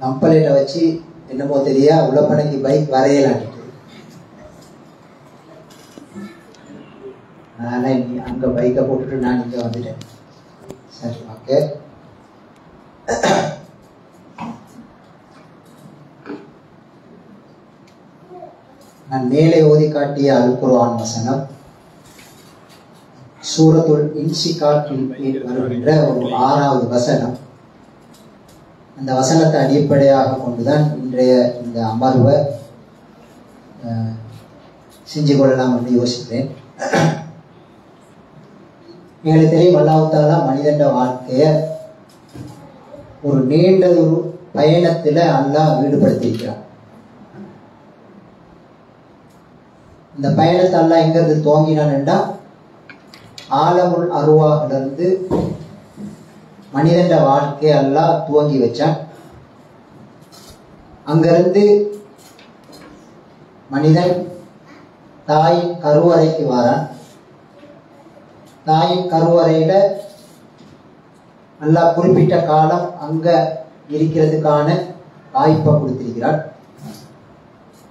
நம்பலேட்டை வச்சு என்னமோ தெரியா உழப்பனைக்கு பைக் வரையலான்ட்டு. அதனால் நீ அங்கே பைக்கை போட்டுட்டு நான் இங்கே வந்துட்டேன். சரி, ஓகே. நான் மேலே ஓதி காட்டிய அல் குர்ஆன் வசனம் சூரத்துல் இன்ஷிகாக்கில் வருகின்ற ஒரு 6வது வசனம். அந்த வசனத்தை அடிப்படையாக கொண்டுதான் இன்றைய இந்த அமர்வை செஞ்சு கொள்ளலாம் என்று யோசிக்கிறேன். எங்களுக்கு தெரியும், அல்லாஹ் தஆலா மனிதன் வாழ்க்கைய ஒரு நீண்ட ஒரு பயணத்தில் அல்லாஹ் ஈடுபடுத்தியிருக்கிறான். இந்த பயணத்தை அல்லாஹ் எங்கிருந்து துவங்கினான்டா, ஆலமுல் அருவாகிலிருந்து மனிதன் வாழ்க்கையை அல்லாஹ் துவங்கி வச்சான். அங்கிருந்து மனிதன் தாயின் கருவறைக்கு வாரான். தாயின் கருவறையில அல்லாஹ் குறிப்பிட்ட காலம் அங்க இருக்கிறதுக்கான வாய்ப்பை கொடுத்திருக்கிறான்.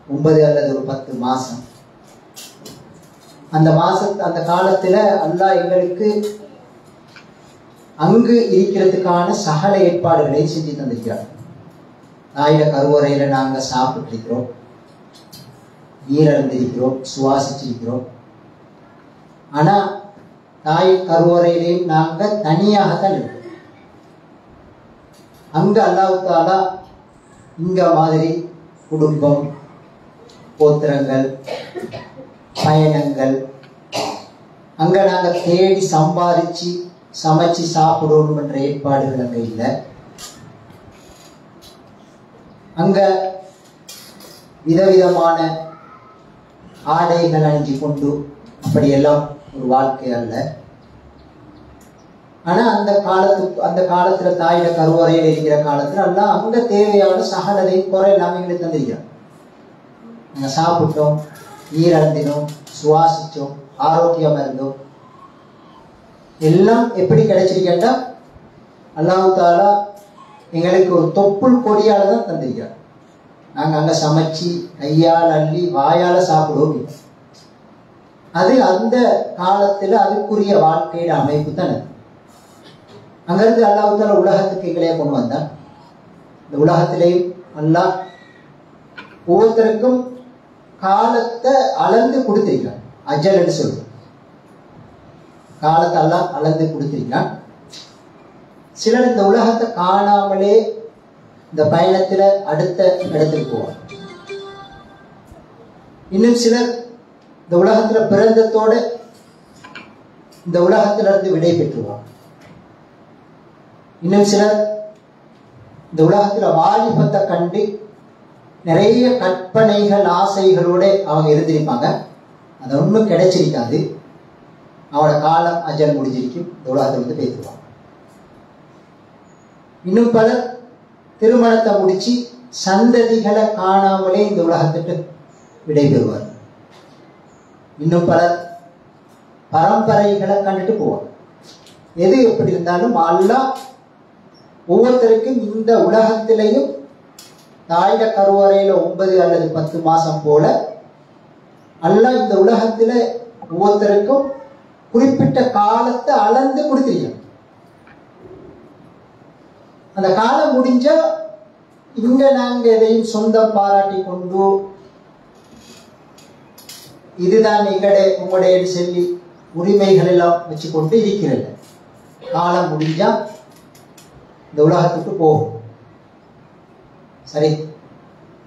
9 அல்லது ஒரு 10 மாசம். அந்த காலத்துல அல்லாஹ் எங்களுக்கு அங்கு இருக்கிறதுக்கான சகல ஏற்பாடுகளையும் செஞ்சு தந்திருக்கிறார். தாயில கருவறையில நாங்க சாப்பிட்டிருக்கிறோம், நீரறிந்திருக்கிறோம், சுவாசிச்சிருக்கிறோம். ஆனா தாயின் கருவறையிலையும் நாங்க தனியாகத்தான் இருக்கோம். அங்க அல்லாஹ் தஆலா இங்க மாதிரி குடும்பம், கோத்திரங்கள், பயணங்கள், அங்க நாங்க தேடி சம்பாதிச்சு சமைச்சு சாப்பிடணும் என்ற ஏற்பாடுகள் அங்க இல்லை. அங்க விதவிதமான ஆடைகள் அணிஞ்சு கொண்டு அப்படியெல்லாம் ஒரு வாழ்க்கை அல்ல. ஆனா அந்த காலத்துல தாயிட கருவறையில் இருக்கிற காலத்துல எல்லாம் அங்க தேவையான சகலதை குறை எல்லாமே எங்களுக்கு தந்திருக்கிறோம். நாங்க சாப்பிட்டோம், நீர் அருந்தினோம், சுவாசிச்சோம், ஆரோக்கியமா இருந்தோம். எல்லாம் எப்படி கிடைச்சிருக்கேன்டா, அல்லாஹ் தஆலா எங்களுக்கு ஒரு தொப்புள் கொடியால தான் தந்திருக்கிறார். நாங்க அங்க சமைச்சு கையால் அள்ளி வாயால சாப்பிடுவோம். அது அந்த காலத்துல அதுக்குரிய வாழ்க்கையோட அமைப்பு தான். அங்கிருந்து அல்லாஹ் தஆலா உலகத்துக்கு எங்களையே கொண்டு வந்தான். இந்த உலகத்திலேயும் அல்லாஹ் ஒவ்வொருத்தருக்கும் காலத்தை அளந்து கொடுத்திருக்கிறான். அஜல்னு சொல்லுவோம். காலத்தை எல்லாம் அளந்து கொடுத்திருக்கிறான். சிலர் இந்த உலகத்தை காணாமலே இந்த பயணத்துல அடுத்த இடத்துக்கு போவார். இன்னும் சிலர் இந்த உலகத்துல பிறந்ததோட இந்த உலகத்துல இருந்து விடை பெற்றுவார். இன்னும் சிலர் இந்த உலகத்துல வாலிபத்தை கண்டு நிறைய கற்பனைகள் ஆசைகளோட அவங்க இருந்திருப்பாங்க. அது ஒன்றும் கிடைச்சிருக்காது. அவனோட காலம் அஜல் முடிஞ்சிருக்கும், இந்த உலகத்தை வந்து பேசுவான். இன்னும் பலர் திருமணத்தை முடிச்சு சந்ததிகளை காணாமலே இந்த உலகத்துக்கு விடைபெறுவார். இன்னும் பலர் பரம்பரைகளை கண்டுட்டு போவார். எது எப்படி இருந்தாலும் அல்லாஹ் ஒவ்வொருத்தருக்கும் இந்த உலகத்திலையும் தாயிட கருவறையில 9 அல்லது 10 மாசம் போல அல்லாஹ் இந்த உலகத்துல ஒவ்வொருத்தருக்கும் குறிப்பிட்ட காலத்தை அளந்து கொடுத்திருக்காங்க. அந்த காலம் முடிஞ்சா இங்க நாங்க எதையும் சொந்தம் பாராட்டி கொண்டு இதுதான் உங்களுடைய சொல்லி உரிமைகள் எல்லாம் வச்சு கொண்டு இருக்கிறது. காலம் முடிஞ்சா இந்த உலகத்துக்கு போகும். சரி,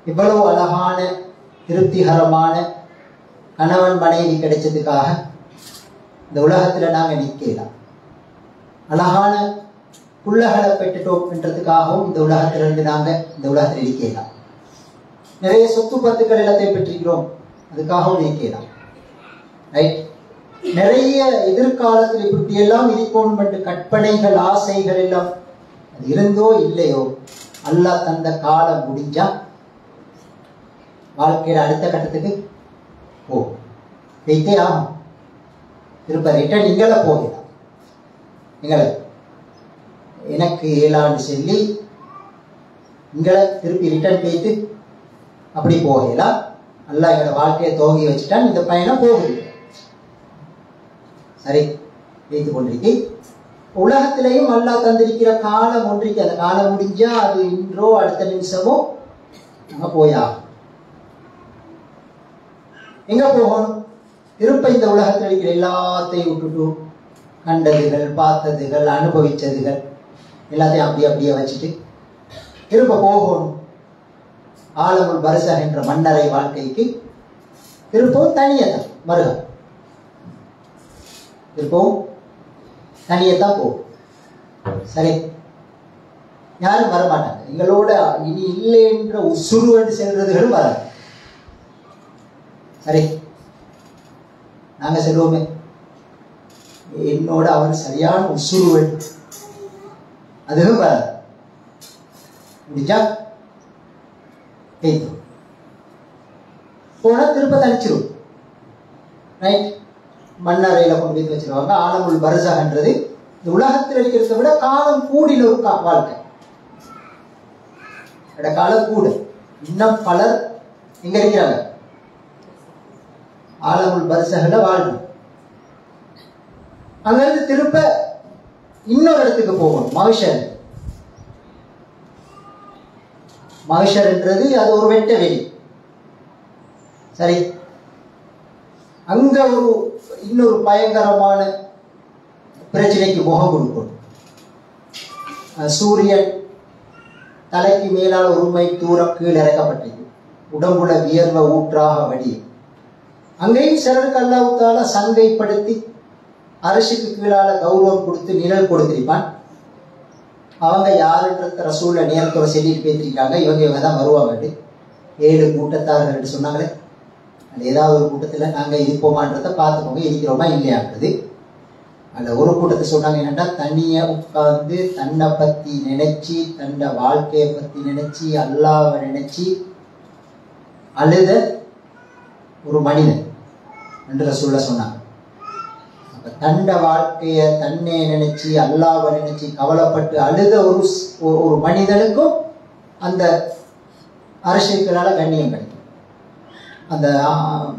இவ்வளவு அழகான திருப்திகரமான கணவன் மனைவி கிடைச்சதுக்காக இந்த உலகத்துல நாங்க நிக்கலாம். அழகான புள்ளகளை பெற்றுட்டோம் என்றதுக்காகவும் இந்த உலகத்திலிருந்து நாங்க இந்த உலகத்தில் நிக்கலாம். நிறைய சொத்து பத்துக்கள் எல்லாத்தையும் பெற்றிருக்கிறோம், அதுக்காகவும் நிக்கலாம். ரைட். நிறைய எதிர்காலத்தில் இப்படி எல்லாம் இருக்கணும் என்று கற்பனைகள் ஆசைகள் எல்லாம் அது இருந்தோ இல்லையோ அல்லாஹ் தந்த காலம் முடிஞ்சா வாழ்க்கையில அடுத்த கட்டத்துக்கு போய்த்தே ஆகும். திருப்ப ரிட்டர்ன் இங்கல போகலாம். எங்களை எனக்கு 7 ஆண்டு சொல்லி இங்களை திருப்பி ரிட்டர்ன் போயிட்டு அப்படி போகலாம். அல்லாஹ் எங்களோட வாழ்க்கையை துவங்கி வச்சுட்டான். இந்த பயணம் போகுது. சரி, வைத்து கொண்டிருக்கு. உலகத்திலையும் அல்லாஹ் தந்திருக்கிற காலம் ஒன்றிக்கு. அந்த காலம் முடிஞ்சா அது இன்றோ அடுத்த நிமிஷமோ நம்ம போயாகும். எங்க போகணும்? திருப்ப இந்த உலகத்தில் இருக்கிற எல்லாத்தையும் விட்டுட்டு கண்டதுகள், பார்த்ததுகள், அனுபவிச்சதுகள் எல்லாத்தையும் அப்படியே வச்சுட்டு திரும்ப போகணும் ஆலமுல் பர்ஸஹ் என்ற மன்னரை வாழ்க்கைக்கு. திருப்பவும் தனியத்தான் மருகம், திருப்பவும் தனியத்தான் போகும். சரி, யாரும் வரமாட்டாங்க. எங்களோட இனி இல்லை என்ற உசுருவண்டு செல்றதுகளும் வராது. சரி, நாங்க செல்வோமே, என்னோட அவன் சரியான உசுருவன், அதுவும் வராது. முடிஞ்சா போனா திருப்ப தனிச்சிரும். ரைட், மண்ணறையில கொண்டு போய் வச்சிருவாங்க. ஆலமுல் பர்ஸஹ்ன்றது இந்த உலகத்தில் இருக்கிறத விட காலம் கூடின ஒரு வாழ்க்கை. காலம் கூட. இன்னும் பலர் எங்க இருக்கிறாங்க? ஆலமுல் பர்ஸஹ்ல வாழ்க்கை. அங்கிருந்து திருப்ப இன்னொரு இடத்துக்கு போகணும். மஹ்ஷர். மஹ்ஷர்ன்றது அது ஒரு வெட்ட வெளி. சரி, அங்க ஒரு இன்னொரு பயங்கரமான பிரச்சனைக்கு முகம் கொடுக்கணும். சூரியன் தலைக்கு மேலால் ஒரு மைல் தூரம் கீழ் இறக்கப்பட்டது. உடம்புல வியர்வை ஊற்றாக வடியும். அங்கேயும் சிலருக்கு அல்லாஹ் தஆலா சங்கைப்படுத்தி அரசுக்கு கீழால கௌரவம் கொடுத்து நிழல் கொடுத்திருப்பான். அவங்க யாருன்ற ரசூல்ல நேரத்தோட சொல்லிட்டு பேசிருக்காங்க. இவங்க தான் வருவாங்க. 7 கூட்டத்தார்கள் சொன்னாங்களே, அது ஏதாவது ஒரு கூட்டத்தில் நாங்கள் இருப்போமான்றதை பார்த்துக்கோங்க, இருக்கிறோமா இல்லையான்றது. அதில் ஒரு கூட்டத்தை சொன்னாங்க என்னன்னா, தனியை உட்கார்ந்து தன்னை பற்றி நினைச்சி, தன்னை வாழ்க்கையை பற்றி நினைச்சி, அல்லாவை நினைச்சி அழுத ஒரு மனிதன் என்று ரசூலுல்லாஹ் சொன்னாங்க. அப்ப தன்னை வாழ்க்கைய தன்னை நினைச்சு அல்லாவை நினைச்சு கவலைப்பட்டு அழுத ஒரு மனிதனுக்கும் அந்த அரசியல்களால கண்ணியம் கிடைக்கும். அந்த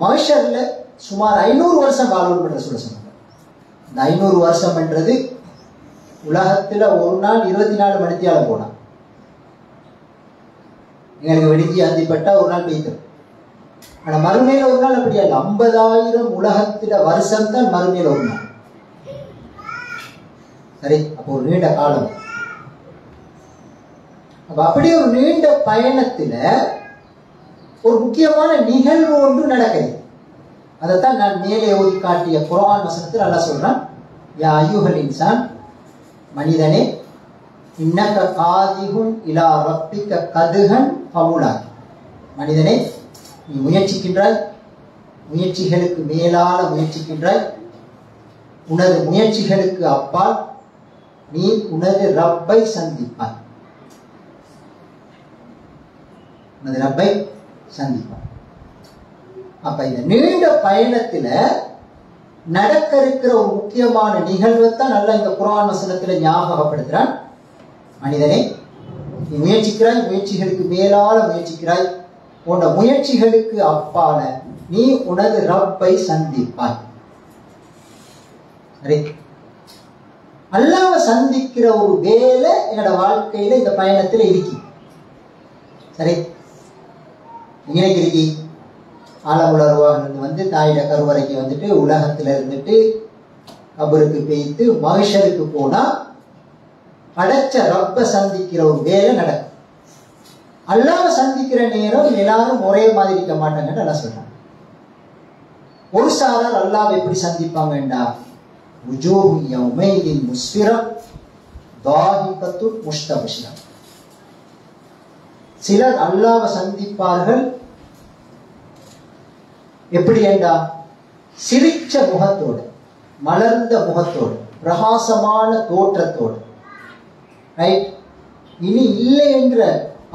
மஹ்ஷர்ல சுமார் 500 வருஷம் வாழும் என்று சொன்னாங்க. இந்த 500 வருஷம் என்றது உலகத்துல ஒரு நாள் 24 மணித்தியால போனான். எங்களுக்கு வெடிஞ்சி அந்திப்பட்டா ஒரு நாள் பெய்தோம். ஆனா மறுமையில ஒரு நாள் அப்படி அல்ல. 50,000 உலகத்தில வருஷம் தான் மறுமையில ஒரு நாள். சரி, அப்போ ஒரு நீண்ட காலம். அப்ப அப்படி ஒரு நீண்ட பயணத்துல ஒரு முக்கியமான நிகழ்வு ஒன்று நடக்குது. அதைத்தான் நான் மேலே ஓதி காட்டிய குர்ஆன் வசனத்தில் அல்லாஹ் சொல்றான், யா அய்யுஹல் இன்சான், மனிதனே, இன்னக காதிஹுன் இலா ரப்பிக கதுஹன் ஃபமுலாக். மனிதனே, நீ முயற்சிக்கின்றாய், முயற்சிகளுக்கு மேலான முயற்சிக்கின்றாய். உனது முயற்சிகளுக்கு அப்பால் நீ உனது ரப்பை சந்திப்பாய். உனது ரப்பை சந்திப்பாய். அப்ப இந்த நீண்ட பயணத்துல நடக்க இருக்கிற ஒரு முக்கியமான நிகழ்வைத்தான் நல்லா இந்த குர்ஆன் வசனத்துல ஞாபகப்படுத்துறான். மனிதனே, நீ முயற்சிக்கிறாய், முயற்சிகளுக்கு மேலால முயற்சிக்கிறாய். உன்னோட முயற்சிகளுக்கு அப்பால நீ உனது ரப்பை சந்திப்பாய். சரி, அல்லாஹ்வை சந்திக்கிற ஒரு வேலை என்னோட வாழ்க்கையில இந்த பயணத்துல இருக்கு. சரி, இன்னைக்கு இருக்கு. ஆலமுல் அர்வாஹ்ல வந்து தாயிட கருவறைக்கு வந்துட்டு உலகத்துல இருந்துட்டு கபருக்கு போயிட்டு மஹ்ஷருக்கு போனா படைச்ச ரப்ப சந்திக்கிற ஒரு வேலை நடக்கும். அல்லாஹ்வை சந்திக்கிற நேரம் எல்லாரும் ஒரே மாதிரி இருக்க மாட்டாங்கன்னு நல்லா சொல்றாங்க. ஒரு சாரார் அல்லாஹ்வை எப்படி சந்திப்பாங்கண்டா, உஜூஹு யௌமைதின் முஸ்ஃபிரா தாஹிகத்து முஸ்தபிஷா. சிலர் அல்லாஹ்வை சந்திப்பார்கள் எப்படி என்றா, சிரிச்ச முகத்தோடு, மலர்ந்த முகத்தோடு, பிரகாசமான தோற்றத்தோடு. ரைட், இனி இல்லை என்ற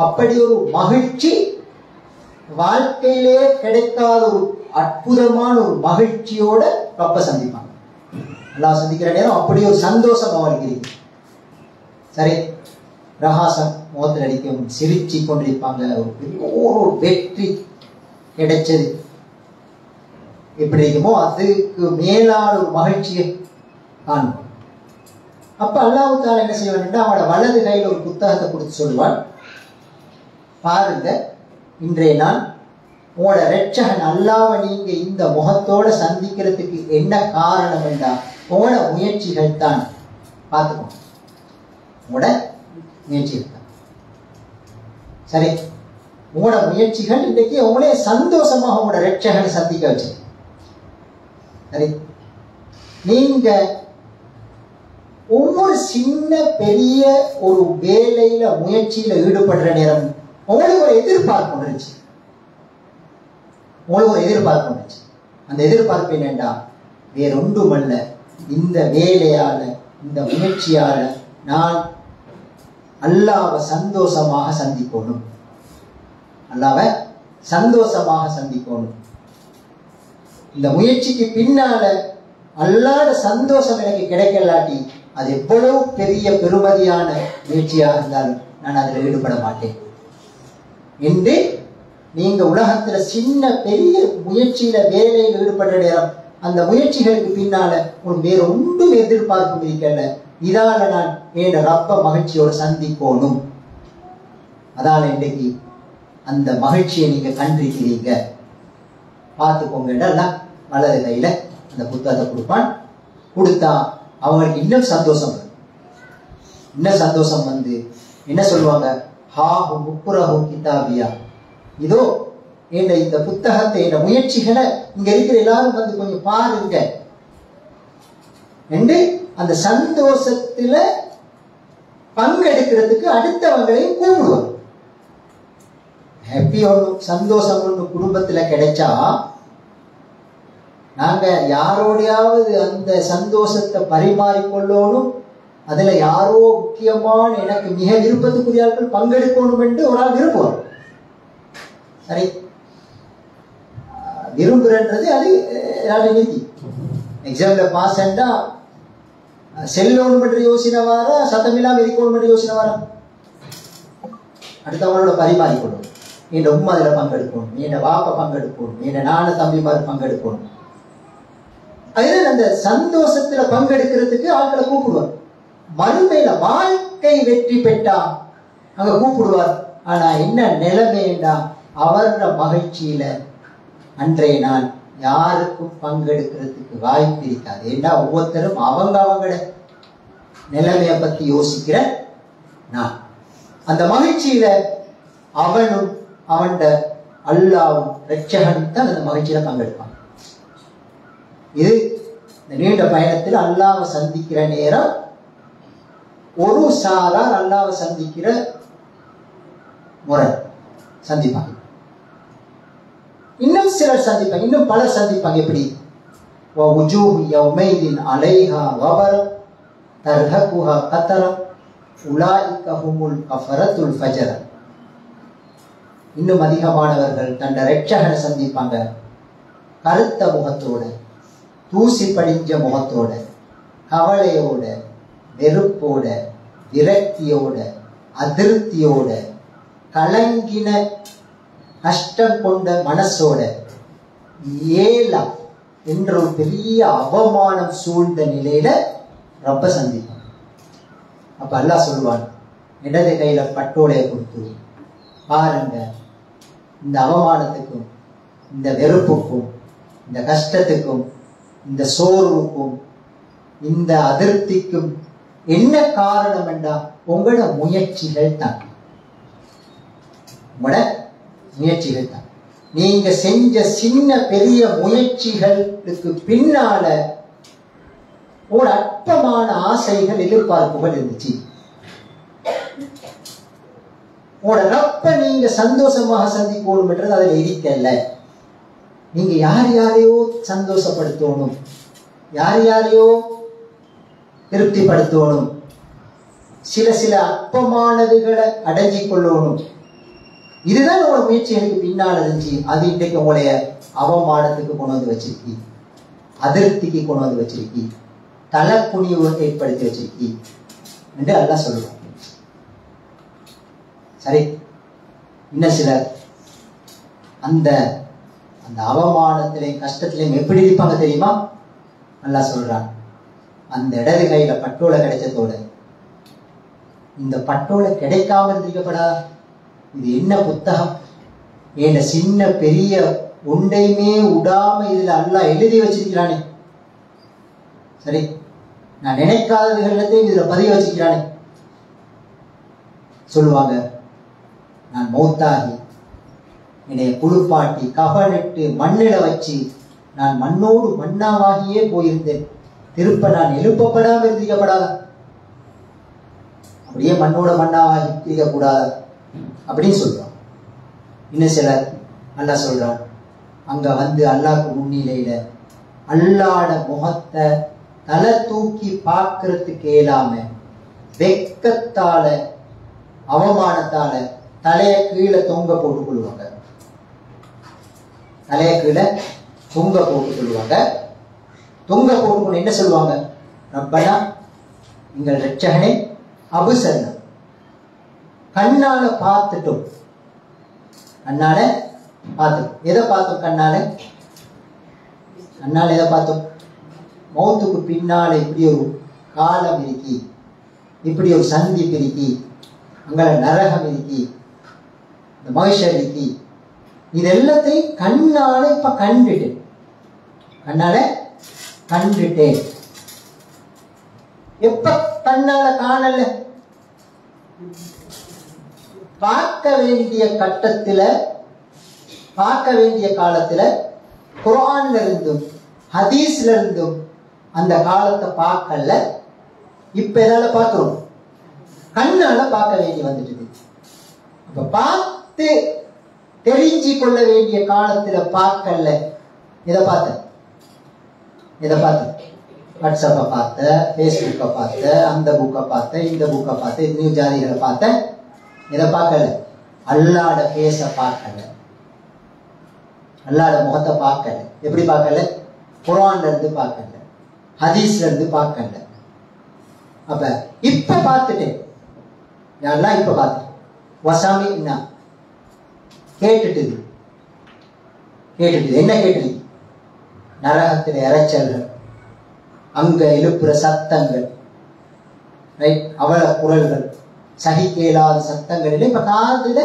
அப்படி ஒரு மகிழ்ச்சி, வாழ்க்கையிலே கிடைக்காத ஒரு அற்புதமான ஒரு மகிழ்ச்சியோட ரப்ப சந்திப்பாங்க. அல்லாஹ் சந்திக்கிற நேரம் அப்படி ஒரு சந்தோஷம் அவருக்கு இருக்கு. சரி, பிரகாசம் முகத்தில் அடிக்கும், சிரிச்சு கொண்டிருப்பாங்க. ஒரு வெற்றி கிடைச்சது எப்படி இருக்குமோ அதுக்கு மேலான ஒரு மகிழ்ச்சியை காணும். அப்ப அல்லாஹ் தஆலா என்ன செய்வான், அவனோட வலது கையில் ஒரு புத்தகத்தை கொடுத்து சொல்லுவான், பாருங்க இன்றைய நாள் உங்களோட ரட்சகன் அல்லாஹ்வை நீங்க இந்த முகத்தோட சந்திக்கிறதுக்கு என்ன காரணம் என்றா உங்களோட முயற்சிகள் தான். பார்த்துக்கோங்க, உங்களோட முயற்சிகள் தான். சரி, உங்களோட முயற்சிகள் இன்றைக்கு உங்களே சந்தோஷமாக உங்களோட ரட்சகனை சந்திக்க வச்சு. சரி, நீங்க ஒவ்வொரு சின்ன பெரிய ஒரு வேலையில முயற்சியில ஈடுபடுற நேரம் உங்களுக்கு ஒரு எதிர்பார்ப்பு இருந்துச்சு. உங்களுக்கு ஒரு எதிர்பார்ப்பு இருந்துச்சு. அந்த எதிர்பார்ப்பு என்னண்டா வேற ஒன்றுமல்ல, இந்த வேலையால இந்த முயற்சியால நான் அல்லாஹ்வை சந்தோஷமாக சந்திக்கணும், அல்லாஹ்வை சந்தோஷமாக சந்திக்கணும். இந்த முயற்சிக்கு பின்னால அல்லாஹ்வோட சந்தோஷம் எனக்கு கிடைக்கலாட்டி அது எவ்வளவு பெரிய பெருமதியான முயற்சியாக இருந்தாலும் நான் அதில் ஈடுபட மாட்டேன் என்று நீங்க உலகத்துல சின்ன பெரிய முயற்சியில வேலையில் ஈடுபட்ட நேரம் அந்த முயற்சிகளுக்கு பின்னால உங்களுக்கு வேற ஒன்றும் எதிர்பார்ப்பு இருக்கல, இதால நான் என் ரப்ப மகிழ்ச்சியோட சந்திக்கணும். அதால இன்றைக்கு அந்த மகிழ்ச்சியை நீங்க கண்டிருக்கிறீங்க, பார்த்துக்கோங்க. வலது கையில அந்த புத்தகத்தை கொடுப்பான். கொடுத்தா அவங்களுக்கு இன்னும் சந்தோஷம் வரும். இன்னும் சந்தோஷம் வந்து என்ன சொல்லுவாங்க, ஹாஹு முக்குரஹு கிதாபியா, இதோ இந்த புத்தகத்தை இந்த முயற்சிகளை இங்க இருக்கிற எல்லாரும் வந்து கொஞ்சம் பாருங்க என்று அந்த சந்தோஷத்துல பங்கெடுக்கிறதுக்கு அடுத்தவங்களையும் கூப்பிடுவாங்க. ஹாப்பி ஒன்று சந்தோஷம் ஒன்று குடும்பத்துல கிடைச்சா நாங்க யாரோடையாவது அந்த சந்தோஷத்தை பரிமாறிக்கொள்ளணும், அதுல யாரோ முக்கியமான எனக்கு மிக விருப்பத்துக்குரியார்கள் பங்கெடுக்கணும் என்று ஒரு ஆள் விரும்புவார். சரி, விரும்புறது அது நீதி. எக்ஸாம்ல பாஸ் ஆண்டா செல்லோணும் என்று யோசனை வார, சத்தமில்லாம இருக்கணும் என்று யோசனை வார, அடுத்தவங்களோட பரிமாறிக்கொள்ளணும். என் உம்மா அதில் பங்கெடுக்கணும், என் வாப்ப பங்கெடுக்கணும், என் நானு தம்பிமார் பங்கெடுக்கணும். அதுதான் அந்த சந்தோஷத்துல பங்கெடுக்கிறதுக்கு ஆட்களை கூப்பிடுவார். மறுமையில வாழ்க்கை வெற்றி பெற்றா அங்க கூப்பிடுவார். ஆனா என்ன நிலைமைண்டா அவரோட மகிழ்ச்சியில அன்றைய நாள் யாருக்கும் பங்கெடுக்கிறதுக்கு வாய்ப்பு இருக்காது. ஏன்னா ஒவ்வொருத்தரும் அவங்களோட நிலைமையை பத்தி யோசிக்கிற நான் அந்த மகிழ்ச்சியில அவனும் அவன் அல்லாவும் ரட்சகனும் தான் அந்த மகிழ்ச்சியில பங்கெடுப்பான். இது இந்த நீண்ட பயணத்தில் அல்லாவை சந்திக்கிற நேரம் ஒரு சாரார் அல்லாவை சந்திக்கிற முறை சந்திப்பாங்க. இன்னும் சிலர் சந்திப்பாங்க, இன்னும் பலர் சந்திப்பாங்க. எப்படி அலைஹா வபரம் தர்ஹகுஹா கதரம் உலாயிக ஹுமுல் கஃபரத்துல் ஃபஜர். இன்னும் அதிகமானவர்கள் தன் ரட்சகனை சந்திப்பாங்க கருத்த முகத்தோட, தூசி படிஞ்ச முகத்தோட, கவலையோட, வெறுப்போட, விரக்தியோட, அதிருப்தியோட, கலங்கின கஷ்டம் கொண்ட மனசோட, ஏலா என்ற ஒரு பெரிய அவமானம் சூழ்ந்த நிலையில ரப்ப சந்திப்பான். அப்ப அல்லாஹ் சொல்லுவான், இடது கையில பட்டோடைய கொடுத்து பாருங்க, இந்த அவமானத்துக்கும் இந்த வெறுப்புக்கும் இந்த கஷ்டத்துக்கும் இந்த சோர்வுக்கும் இந்த அதிருப்திக்கும் என்ன காரணம் என்றா உங்களோட முயற்சிகள் தான். உங்களோட முயற்சிகள் தான். நீங்க செஞ்ச சின்ன பெரிய முயற்சிகளுக்கு பின்னால ஒரு அற்பமான ஆசைகள் எதிர்பார்ப்புகள் இருந்துச்சு. உங்களோட ரப்ப நீங்க சந்தோஷமாக சந்திக்கணும் என்றது அதில் இருக்கல. நீங்க யார் யாரையோ சந்தோஷப்படுத்தணும், யார் யாரையோ திருப்திப்படுத்தணும், சில சில அற்பமானதுகளை அடைஞ்சி கொள்ளணும். இதுதான் உங்களோட முயற்சிகளுக்கு பின்னால் இருந்துச்சு. அது இன்றைக்கு உங்களைய அவமானத்துக்கு கொண்டு வந்து வச்சிருக்கி, அதிருப்திக்கு கொண்டு வந்து வச்சிருக்கி, தலக்குனிவு ஏற்படுத்தி வச்சிருக்கி என்று அல்லாஹ் சொல்லுவாங்க. சரி, இன்னும் சிலர் அந்த அந்த அவமானத்திலையும் கஷ்டத்திலையும் எப்படி இருப்பாங்க தெரியுமா? அல்லாஹ் சொல்றான், அந்த இடது கையில பட்டோலை கிடைச்சதோட இந்த பட்டோலை கிடைக்காம இருந்திருக்கப்படா. இது என்ன புத்தகம், ஏன சின்ன பெரிய ஒன்றையுமே விடாம இதுல அல்லாஹ் எழுதி வச்சிருக்கிறானே. சரி, நான் நினைக்காததுகளத்தையும் இதுல பதிய வச்சிருக்கிறானே. சொல்லுவாங்க, நான் மௌத்தாகி என்னை குளிப்பாட்டி கவனிட்டு மண்ணில வச்சு நான் மண்ணோடு மண்ணாவாகியே போயிருந்தேன், திருப்ப நான் எழுப்பப்படாம இருந்திருக்கப்படாத, அப்படியே மண்ணோட மண்ணாவாகி இருக்கக்கூடாது அப்படின்னு சொல்றான். இன்னும் சிலர் அல்லாஹ் சொல்றான், அங்க வந்து அல்லாஹ்க்கு முன்னிலையில அல்லாஹ்ட முகத்தை தலை தூக்கி பார்க்கறதுக்கு இயலாம வெக்கத்தால அவமானத்தால தலைய கீழே தொங்க போட்டுக் கொள்வாங்க. தலைய கீழே தொங்க போட்டுக் கொள்வாங்க. தொங்க போட்டுக்கொண்டு என்ன சொல்லுவாங்க? ரப்பனா எங்கள் ரட்சகனே அபுசர்னா, கண்ணால பார்த்துட்டோம். கண்ணால பார்த்தோம். எதை பார்த்தோம்? கண்ணால எதை பார்த்தோம்? மௌத்துக்கு பின்னால இப்படி ஒரு காலம் இருக்கி, இப்படி ஒரு சந்திப்பு இருக்கி, அங்கே நரகம் இருக்கி, இந்த மகிஷர் இருக்கி, இது எல்லாத்தையும் கண்ணால இப்ப கண்டுட்டேன். கண்ணால கண்டுட்டேன். எப்ப கண்ணால காணல? பார்க்க வேண்டிய கட்டத்துல, பார்க்க வேண்டிய காலத்துல குர்ஆன்ல இருந்தும் ஹதீஸ்ல இருந்தும் அந்த காலத்தை பார்க்கல. இப்ப எதால பார்க்கிறோம்? கண்ணால பார்க்க வேண்டி வந்துட்டு. இப்ப பார்த்து தெரிஞ்சு கொள்ள வேண்டிய காலத்துல பார்க்கல. இதை பார்த்த வாட்ஸ்அப்பை பார்த்த, ஃபேஸ்புக்கை பார்த்த, அந்த புக்கை பார்த்த, இந்த புக்கை பார்த்த, நியூஸ் ஜாதிகளை பார்த்த. இதை பார்க்கல. அல்லாஹ்ட பேச பார்க்கல, அல்லாஹ்ட முகத்தை பார்க்கல. எப்படி பார்க்கல? குர்ஆன்ல இருந்து பார்க்கல, ஹதீஸ்ல இருந்து பார்க்கல. அப்ப இப்ப பார்த்துட்டேன். யாரெல்லாம் இப்ப பார்த்துட்டேன். வசாமி என்ன கேட்டுட்டு என்ன கேட்டு? நரகத்தில் இறைச்சல்கள், அங்க எழுப்புற சத்தங்கள், அவள குரல்கள், சகிக்க இயலாத சத்தங்கள் இப்ப காதுல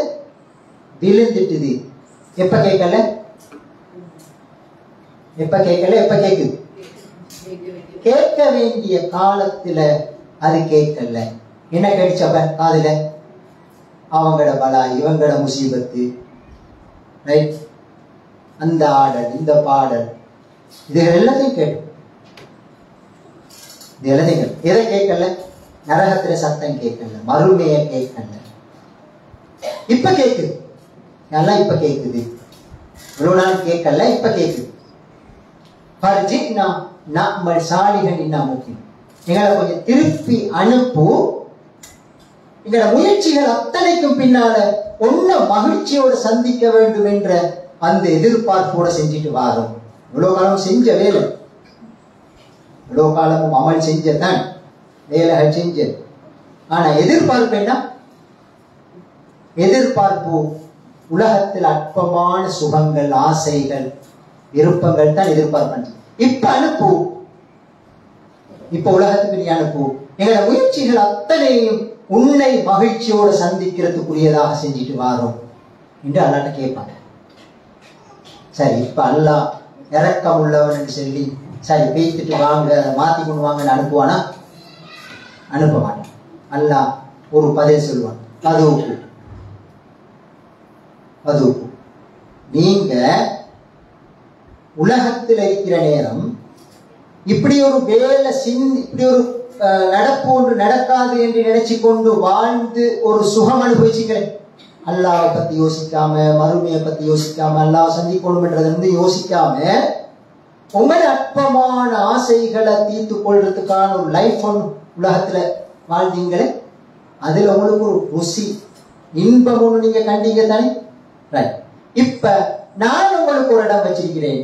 விழுந்துட்டுது. எப்ப கேட்கல? எப்ப கேக்குது? கேட்க வேண்டிய காலத்துல அது கேட்கல. என்ன கேட்டுச்சப்ப காதுல? அவங்களோட பலா, இவங்களோட முசீபத்து, அந்த ஆடல், இந்த பாடல், இது எல்லாத்தையும் கேட்டு. இது எல்லாத்தையும் எதை கேட்கல? நரகத்துல சத்தம் கேட்கல, மறுமைய கேட்கல. இப்ப கேக்குது. எல்லாம் இப்ப கேக்குது. இவ்வளவு நாள் கேட்கல, இப்ப கேக்குது. எங்களை கொஞ்சம் திருப்பி அனுப்பு. எங்களோட முயற்சிகள் அத்தனைக்கும் பின்னால ஒன்ன மகிழ்ச்சியோடு சந்திக்க வேண்டும் என்ற அந்த எதிர்பார்ப்போட செஞ்சுட்டு வாரோம். இவ்வளவு காலம் செஞ்ச வேலை, இவ்வளவு காலமும் அமல் செஞ்சதான், வேலைகள் செஞ்ச. ஆனா எதிர்பார்ப்பு என்ன? எதிர்பார்ப்பு உலகத்தில் அற்பமான சுகங்கள், ஆசைகள், விருப்பங்கள் தான் எதிர்பார்ப்பு. இப்ப அனுப்பு, இப்ப உலகத்துக்கு நீ அனுப்பு. எங்களோட முயற்சிகள் அத்தனையும் உன்னை மகிழ்ச்சியோடு சந்திக்கிறதுக்குரியதாக செஞ்சுட்டு வாரோம் என்று அல்லாட்ட கேட்பாங்க. சரி, இப்ப அல்லாஹ் இறக்கம் உள்ளவன் சொல்லி சரி பேய்த்துட்டு வாங்க, அதை மாத்தி கொண்டு வாங்கன்னு அனுப்புவானா? அனுப்ப மாட்டான். அல்லாஹ் ஒரு பதில் சொல்லுவான், பதுவுக்கு நீங்க உலகத்தில் இருக்கிற நேரம் இப்படி ஒரு வேலை இப்படி ஒரு நடப்பு ஒன்று நடக்காது என்று நினைச்சு கொண்டு வாழ்ந்து ஒரு சுகம் அனுபவிச்சுக்கிறேன். அல்லாவை பத்தி யோசிக்காம, மறுமையை பத்தி யோசிக்காம, அல்லாவை சந்திக்கணும் என்றது யோசிக்காம உங்களோட அற்பமான ஆசைகளை தீர்த்து கொள்றதுக்கான ஒரு லைஃப் ஒன்று உலகத்துல வாழ்ந்தீங்களே, அதுல உங்களுக்கு ஒரு ருசி, இன்பம் ஒன்று நீங்க கண்டீங்க தானே? ரைட். இப்ப நான் உங்களுக்கு ஒரு இடம் வச்சிருக்கிறேன்,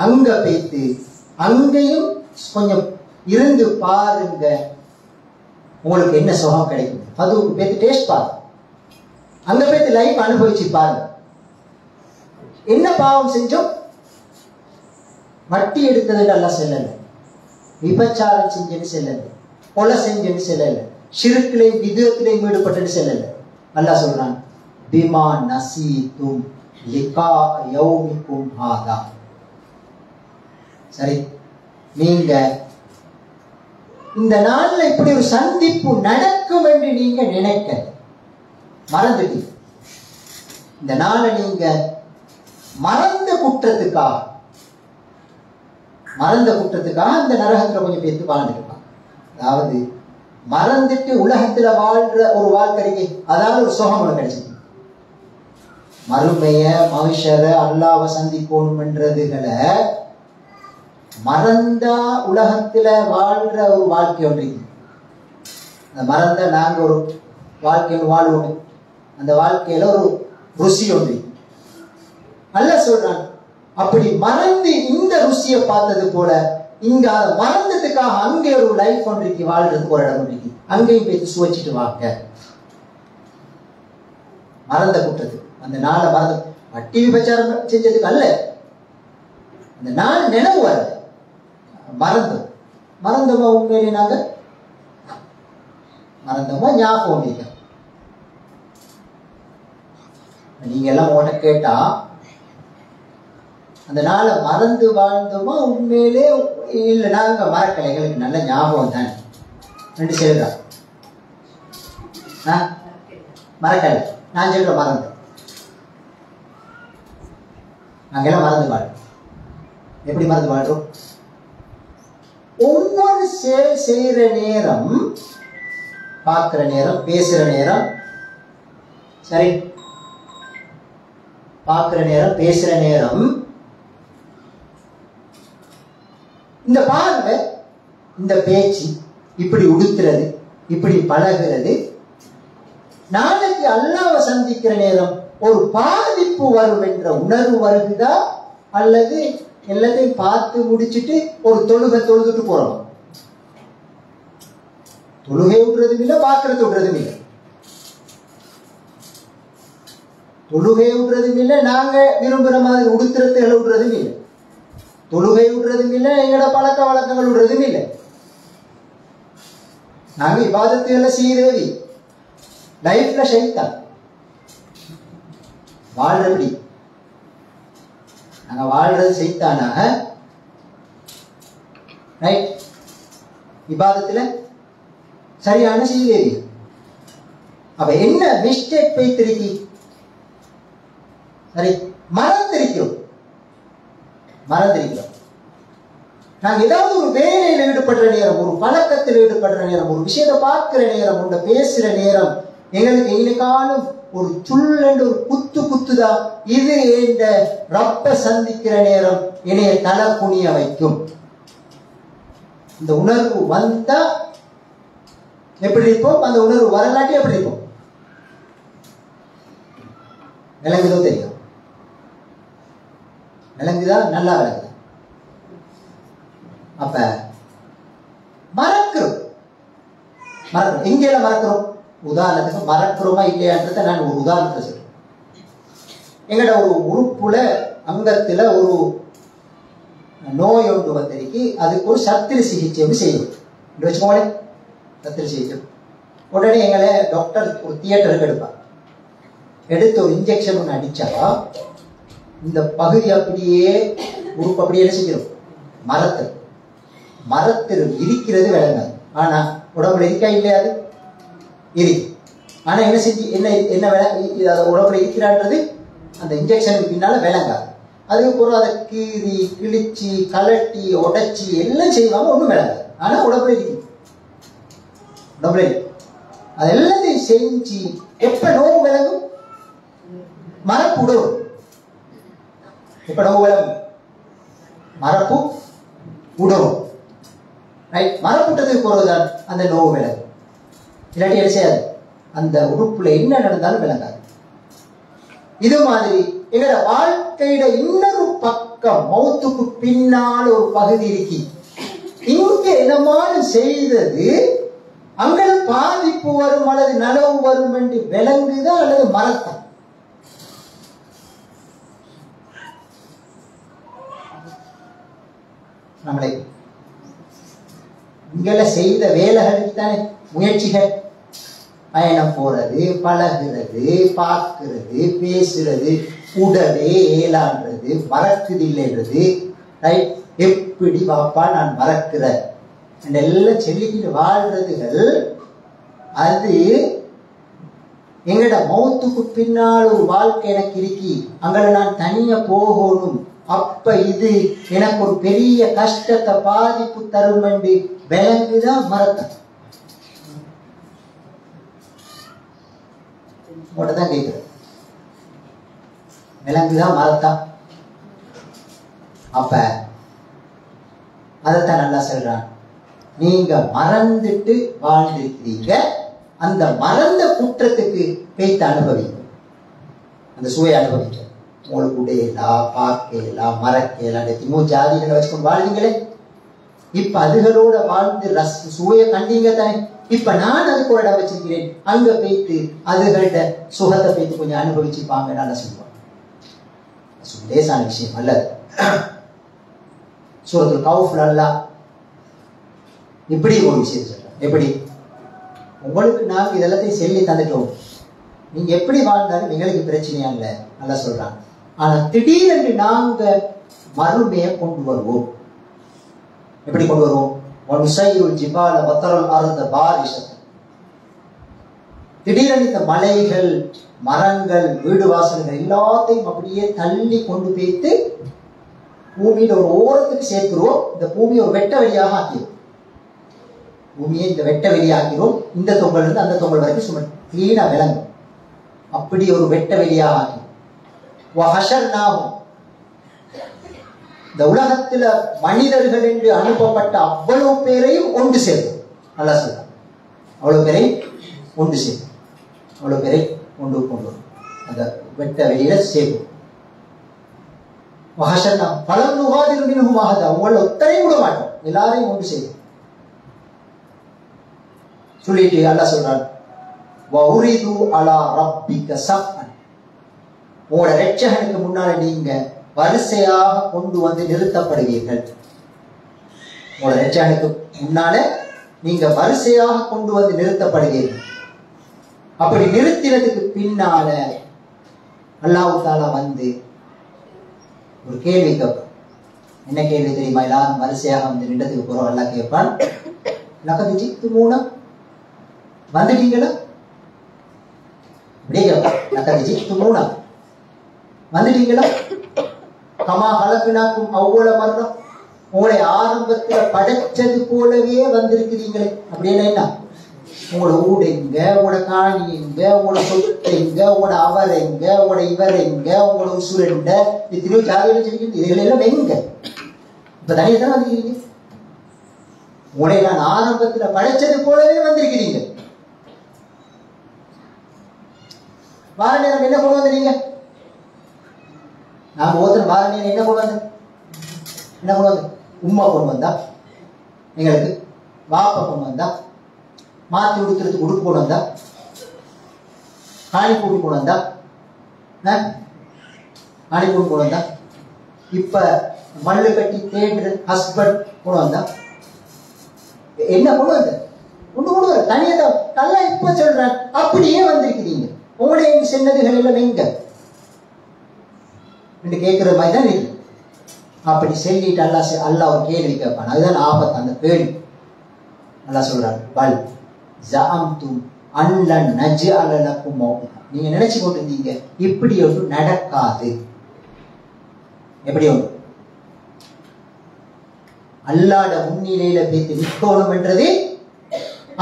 அங்க போய்த்து அங்கேயும் கொஞ்சம் இருந்து பாருங்க, உங்களுக்கு என்ன சுகம் கிடைக்கும். அது பேத்து டேஸ்ட் பாருங்க. அங்க போய் லைஃப் அனுபவிச்சு பாருங்க. என்ன பாவம் செஞ்சோம்? வட்டி எடுத்தது எல்லாம் செல்லல, விபச்சாரம் செஞ்சு செல்லல, கொலை செஞ்சு செல்லல, ஷிர்க்லையும் விதத்திலையும் ஈடுபட்டு செல்லல. அல்லாஹ் சொல்றான், பிமா நசீதும் லிகா யௌமிக்கும் ஹாதா. சரி, நீங்க இந்த நாள்ல இப்படி ஒரு சந்திப்பு நடக்கும் என்று நீங்க நினைக்க மறந்துட்டீங்க. இந்த நாளை நீங்க மறந்த குற்றத்துக்காக இந்த நரகத்துல கொஞ்சம் பேத்து வாழ்ந்துருப்பாங்க. அதாவது மறந்துட்டு உலகத்துல வாழ்ற ஒரு வாழ்க்கை, அதாவது ஒரு சுகம் ஒன்று கிடைச்சிருக்கு. மறுமைய மனுஷரை அல்லாஹ்வை சந்திக்கணும் என்றதுகளை மறந்தா உலகத்துல வாழ்ற ஒரு வாழ்க்கை ஒன்று. அந்த மறந்த நாங்க ஒரு வாழ்க்கை வாழ்வோம், அந்த வாழ்க்கையில ஒரு ருசி ஒன்று. அல்லாஹ் சொல்றான், அப்படி மறந்து இந்த ருசியை பார்த்தது போல இங்க மறந்ததுக்காக அங்கே ஒரு லைஃப் ஒன்றைக்கு வாழ்றதுக்கு ஒரு இடம் ஒன்றைக்கு அங்கேயும் போய் சுவைச்சிட்டு வாங்க. மறந்த குற்றத்துக்கு அந்த நாளை மறந்து வட்டி விபச்சாரம் செஞ்சதுக்கு அல்ல, அந்த நாள் நினைவு வரல. மறந்தோமா உண்மையிலே நாங்க மறந்தோமா ஞாபகம் இல்லை. நீங்க எல்லாம் உன்ன கேட்டா அந்த நாளை மறந்து வாழ்ந்தோமா உண்மையிலே இல்லை நாங்க மறக்கலை, எங்களுக்கு நல்ல ஞாபகம் தானே ரெண்டு சேர்ந்தா மறக்கலை. நான் சொல்ற மறந்து நாங்கெல்லாம் மறந்து வாழ்றோம். எப்படி மறந்து வாழ்றோம்? ஒவ்வொரு செயல் செய்யற நேரம், பார்க்கிற நேரம், பேசுற நேரம், சரி, பார்க்கிற நேரம், பேசுற நேரம், இந்த பார்வை, இந்த பேச்சு, இப்படி உடுத்துறது, இப்படி பழகிறது, நாளைக்கு அல்லாஹ்வை சந்திக்கிற நேரம் ஒரு பாதிப்பு வரும் என்ற உணர்வு வருகுதா, அல்லது எல்லாத்தையும் பார்த்து முடிச்சுட்டு ஒரு தொழுதுட்டு போறோம்? தொழுகை விடுறதும் இல்லை, பார்க்கறது விடுறதும் இல்லை. தொழுகை விடுறதும் இல்லை, நாங்க விரும்புற மாதிரி உடுத்துறதுகளை விடுறதும் இல்லை. தொழுகை விடுறதும் இல்லை, எங்களோட பழக்க வழக்கங்கள் விடுறதும் இல்லை. நாங்க இபாதத்துகளை சீரேவி லைஃப்ல ஷைத்தான் வாழ்றபடி நாங்க வாழ்றது செய்தானாக, ரைட், இபாதத்துல சரியான சீரேவி. அப்ப என்ன மிஸ்டேக் வைத்திருக்கி? சரி, மறந்திருக்கிறோம். நாங்க ஏதாவது ஒரு வேலையில் ஈடுபடுற நேரம், ஒரு பழக்கத்தில் ஈடுபடுற நேரம், ஒரு விஷயத்தை பார்க்கிற நேரம், ஒன்றை பேசுற நேரம், எங்களுக்கு எங்களுக்காலும் ஒரு சுள்ளண்டு ஒரு குத்துதா, இது இந்த ரப்ப சந்திக்கிற நேரம் என்னைய தலை குனிய வைக்கும். இந்த உணர்வு வந்தா எப்படி இருப்போம், அந்த உணர்வு வரலாட்டி எப்படி இருப்போம்? விளங்குதோ தெரியும்? விளங்குதா? நல்லா விளங்குது. அப்ப மறக்கிறோம். எங்கெல்லாம் மறக்கிறோம்? உதாரணத்துக்கு மறக்கிறோமா இல்லையான்றத நான் ஒரு உதாரணத்தை சொல்றேன். எங்கட ஒரு உறுப்புல அங்கத்துல ஒரு நோய் ஒன்று வந்திருக்கு, அதுக்கு ஒரு சத்திர சிகிச்சை ஒன்று செய்யும் வச்சுக்கோங்களேன். சத்திர சிகிச்சை உடனே எங்களை டாக்டர் ஒரு தியேட்டருக்கு எடுப்பாங்க. எடுத்து ஒரு இன்ஜெக்ஷன் ஒன்று அடிச்சா இந்த பகுதி அப்படியே உறுப்பு அப்படியே என்ன செஞ்சிடும்? மரத்தில் இருக்கிறது விளங்காது. ஆனா உடம்புல இருக்கா இல்லையா? அது இருக்கு. ஆனா என்ன செஞ்சு என்ன உடம்புல இருக்கிறான்றது அந்த இன்ஜெக்ஷனுக்கு பின்னால விளங்காது. அதுக்கப்புறம் அதை கீறி கிழிச்சு கலட்டி உடைச்சி எல்லாம் செய்வாங்க, ஒன்றும் விளங்காது. ஆனா உடம்புல இருக்கு. அது எல்லாத்தையும் செஞ்சு எப்ப நோவு விளங்கும்? மரப்பு உடவும். எப்ப நோவு விளங்கும்? மரப்பு உடவும். ரைட், மரப்புட்டதுக்கு போறதுதான் அந்த நோவு விளங்கும். இல்லாட்டி என்ன செய்யாது? அந்த உறுப்புல என்ன நடந்தாலும் விளங்காது. இது மாதிரி எங்களோட வாழ்க்கையில இன்னொரு பக்கம், மௌத்துக்கு பின்னால் ஒரு பகுதி இருக்கு. இங்க என்னமான செய்தது அங்கே பாதிப்பு வரும் அல்லது நலவு வரும் என்று விலங்குதா அல்லது மரத்தான்? நம்மளை இங்கெல்ல செய்த வேலைகளுக்கு தானே முயற்சிகள். பயணம் போறது, பழகிறது, பார்க்கிறது, பேசுறது, உடவே ஏலான்றது, மறக்குது இல்லைன்றது, ரைட்? எப்படி பாப்பா நான் மறக்கிறேன் எல்லாம் சொல்லிக்கிட்டு வாழ்றதுகள், அது எங்கட மௌத்துக்கு பின்னால் ஒரு வாழ்க்கை எனக்கு இருக்கி, அங்கே நான் தனியா போகணும், அப்ப இது எனக்கு ஒரு பெரிய கஷ்டத்தை பாதிப்பு தரும் என்று விலங்குதான் மரத்தான். தான் கேட்குற விலங்குதான் மரத்தான். அப்ப அதைத்தான் நல்லா சொல்றான், நீங்க மறந்துட்டு வாழ்ந்திருக்கிறீங்க, அந்த மறந்த குற்றத்துக்கு பேய்த்து அனுபவிங்க, அந்த சுவையை அனுபவிக்க. உங்களுக்கு உடையலாம், பார்க்கலாம், மறக்கலாம், எத்தனையோ ஜாதிகளை வச்சுக்கொண்டு வாழ்வீங்களே. இப்ப அதுகளோட வாழ்ந்து சுவையை கண்டீங்க தானே. இப்ப நான் அதுக்கு ஒரு இடம் வச்சிருக்கிறேன், அங்க போய்த்து அதுகள்ட சுகத்தை போய்த்து கொஞ்சம் அனுபவிச்சுப்பாங்க. நல்லா சொல்லுவாங்க. லேசான விஷயம் அல்ல. சூரத்துல் கௌஃப்ல அல்லாஹ் இப்படி ஒரு விஷயம் சொல்றேன். எப்படி உங்களுக்கு நாங்க இதெல்லாத்தையும் சொல்லி தந்துட்டோம், நீங்க எப்படி வாழ்ந்தாலும் எங்களுக்கு பிரச்சனையா இல்லை, நல்லா சொல்றாங்க. ஆனா திடீரென்று நாங்க மறுமையை கொண்டு வருவோம். எப்படி கொண்டு வருவோம்? திடீரென்று இந்த மலைகள், மரங்கள், வீடு வாசல்கள் எல்லாத்தையும் அப்படியே தள்ளி கொண்டு போய்த்து பூமியில ஒரு ஓரத்துக்கு சேர்த்துருவோம். இந்த பூமியை ஒரு வெட்ட வெளியாக ஆக்கிடும். பூமியை இந்த வெட்ட வெளியாக்கிறோம். இந்த தொங்கல் இருந்து அந்த தொங்கல் வரைக்கும் சும்மா கிளீனா விளங்கும். அப்படி ஒரு வெட்ட வெளியாக ஆக்கி இந்த உலகத்துல மனிதர்கள் என்று அனுப்பப்பட்ட அவ்வளவு பேரையும் ஒன்று சேரும். நல்லா சொல்ற, அவ்வளவு பேரை ஒன்று சேரும். அவ்வளவு பேரை கொண்டு வரும். அந்த வெட்ட வெளியில சேரும். பலம் நுகாதிருமினுமாக உங்களை ஒத்தரையும் விட மாட்டோம், எல்லாரையும் ஒன்று செய்யும் சொல்லிட்டு அல்லாஹ் சொல்றான், உங்களோட ரட்சகனுக்கு முன்னால நீங்க வரிசையாக கொண்டு வந்து நிறுத்தப்படுவீர்கள். உங்களோட ரட்சகனுக்கு முன்னால நீங்க வரிசையாக கொண்டு வந்து நிறுத்தப்படுவீர்கள். அப்படி நிறுத்தினதுக்கு பின்னால அல்லாஹ் தஆலா வந்து ஒரு கேள்வி கேட்பான். என்ன கேள்வி தெரியுமா? எல்லாரும் வரிசையாக வந்து நின்றதுக்கு போறோம். அல்லாஹ் கேட்பான், லகத் ஜித்துமூனா, வந்துட்டீங்களா? அப்படியே கேட்பான், லகத் ஜித்துமூனா, வந்துட்டீங்களா? கமா ஹலக்னாக்கும் அவ்வள மர்ரா, உங்களை ஆரம்பத்துல படைச்சது போலவே வந்திருக்கிறீங்களே. அப்படின்னா என்ன? உங்களோட ஊடு எங்க, உங்களோட காணி எங்க, உங்களோட சொத்து எங்க, உங்களோட அவர் எங்க, உங்களோட இவர் எங்க, உங்களோட உசுர் எங்க, இத்தனையோ ஜாதியில சொல்லிக்கிட்டு இதுகள் எல்லாம் எங்க? இப்ப தனியா தானே வந்திருக்கிறீங்க. உங்களை நான் ஆரம்பத்துல படைச்சது போலவே வந்திருக்கிறீங்க. வார நேரம் என்ன கொண்டு வந்தீங்க? நாம ஒருத்தர் வார நேரம் என்ன கொண்டு வந்த? என்ன கொண்டு வந்த? உம்மா கொண்டு வந்தா, எங்களுக்கு வாப்பா கொண்டு வந்தா, மாத்தி உடுத்துறதுக்கு உடுப்பு கொண்டு வந்தா, காணி கூட்டி கொண்டு வந்தா, காணி கூட்டி கொண்டு வந்தா, இப்ப மல்லு கட்டி தேடுற ஹஸ்பண்ட் கொண்டு வந்தா, என்ன கொண்டு வந்த? ஒண்ணு கொண்டு வர தனியா நல்லா இப்ப சொல்றேன். அப்படியே வந்திருக்கிறீங்க. உங்களுடைய சின்னதுகள் எல்லாம் எங்க என்று கேட்கிற மாதிரி தான் இருக்கு. அப்படி சொல்லிட்டு அல்லாஹ் ஒரு கேள்வி கேட்பான். அதுதான் ஆபத்து, அந்த கேள்வி. அல்லாஹ் சொல்றான், பல் ஜஅம்தும் அன்லன் நஜ்அல லக்கும் மௌஇதா, நீங்க நினைச்சு கொண்டிருந்தீங்க இப்படி ஒன்று நடக்காது. எப்படி ஒன்று அல்லாஹ்ட முன்னிலையில பேசி நிற்கணும் என்றது,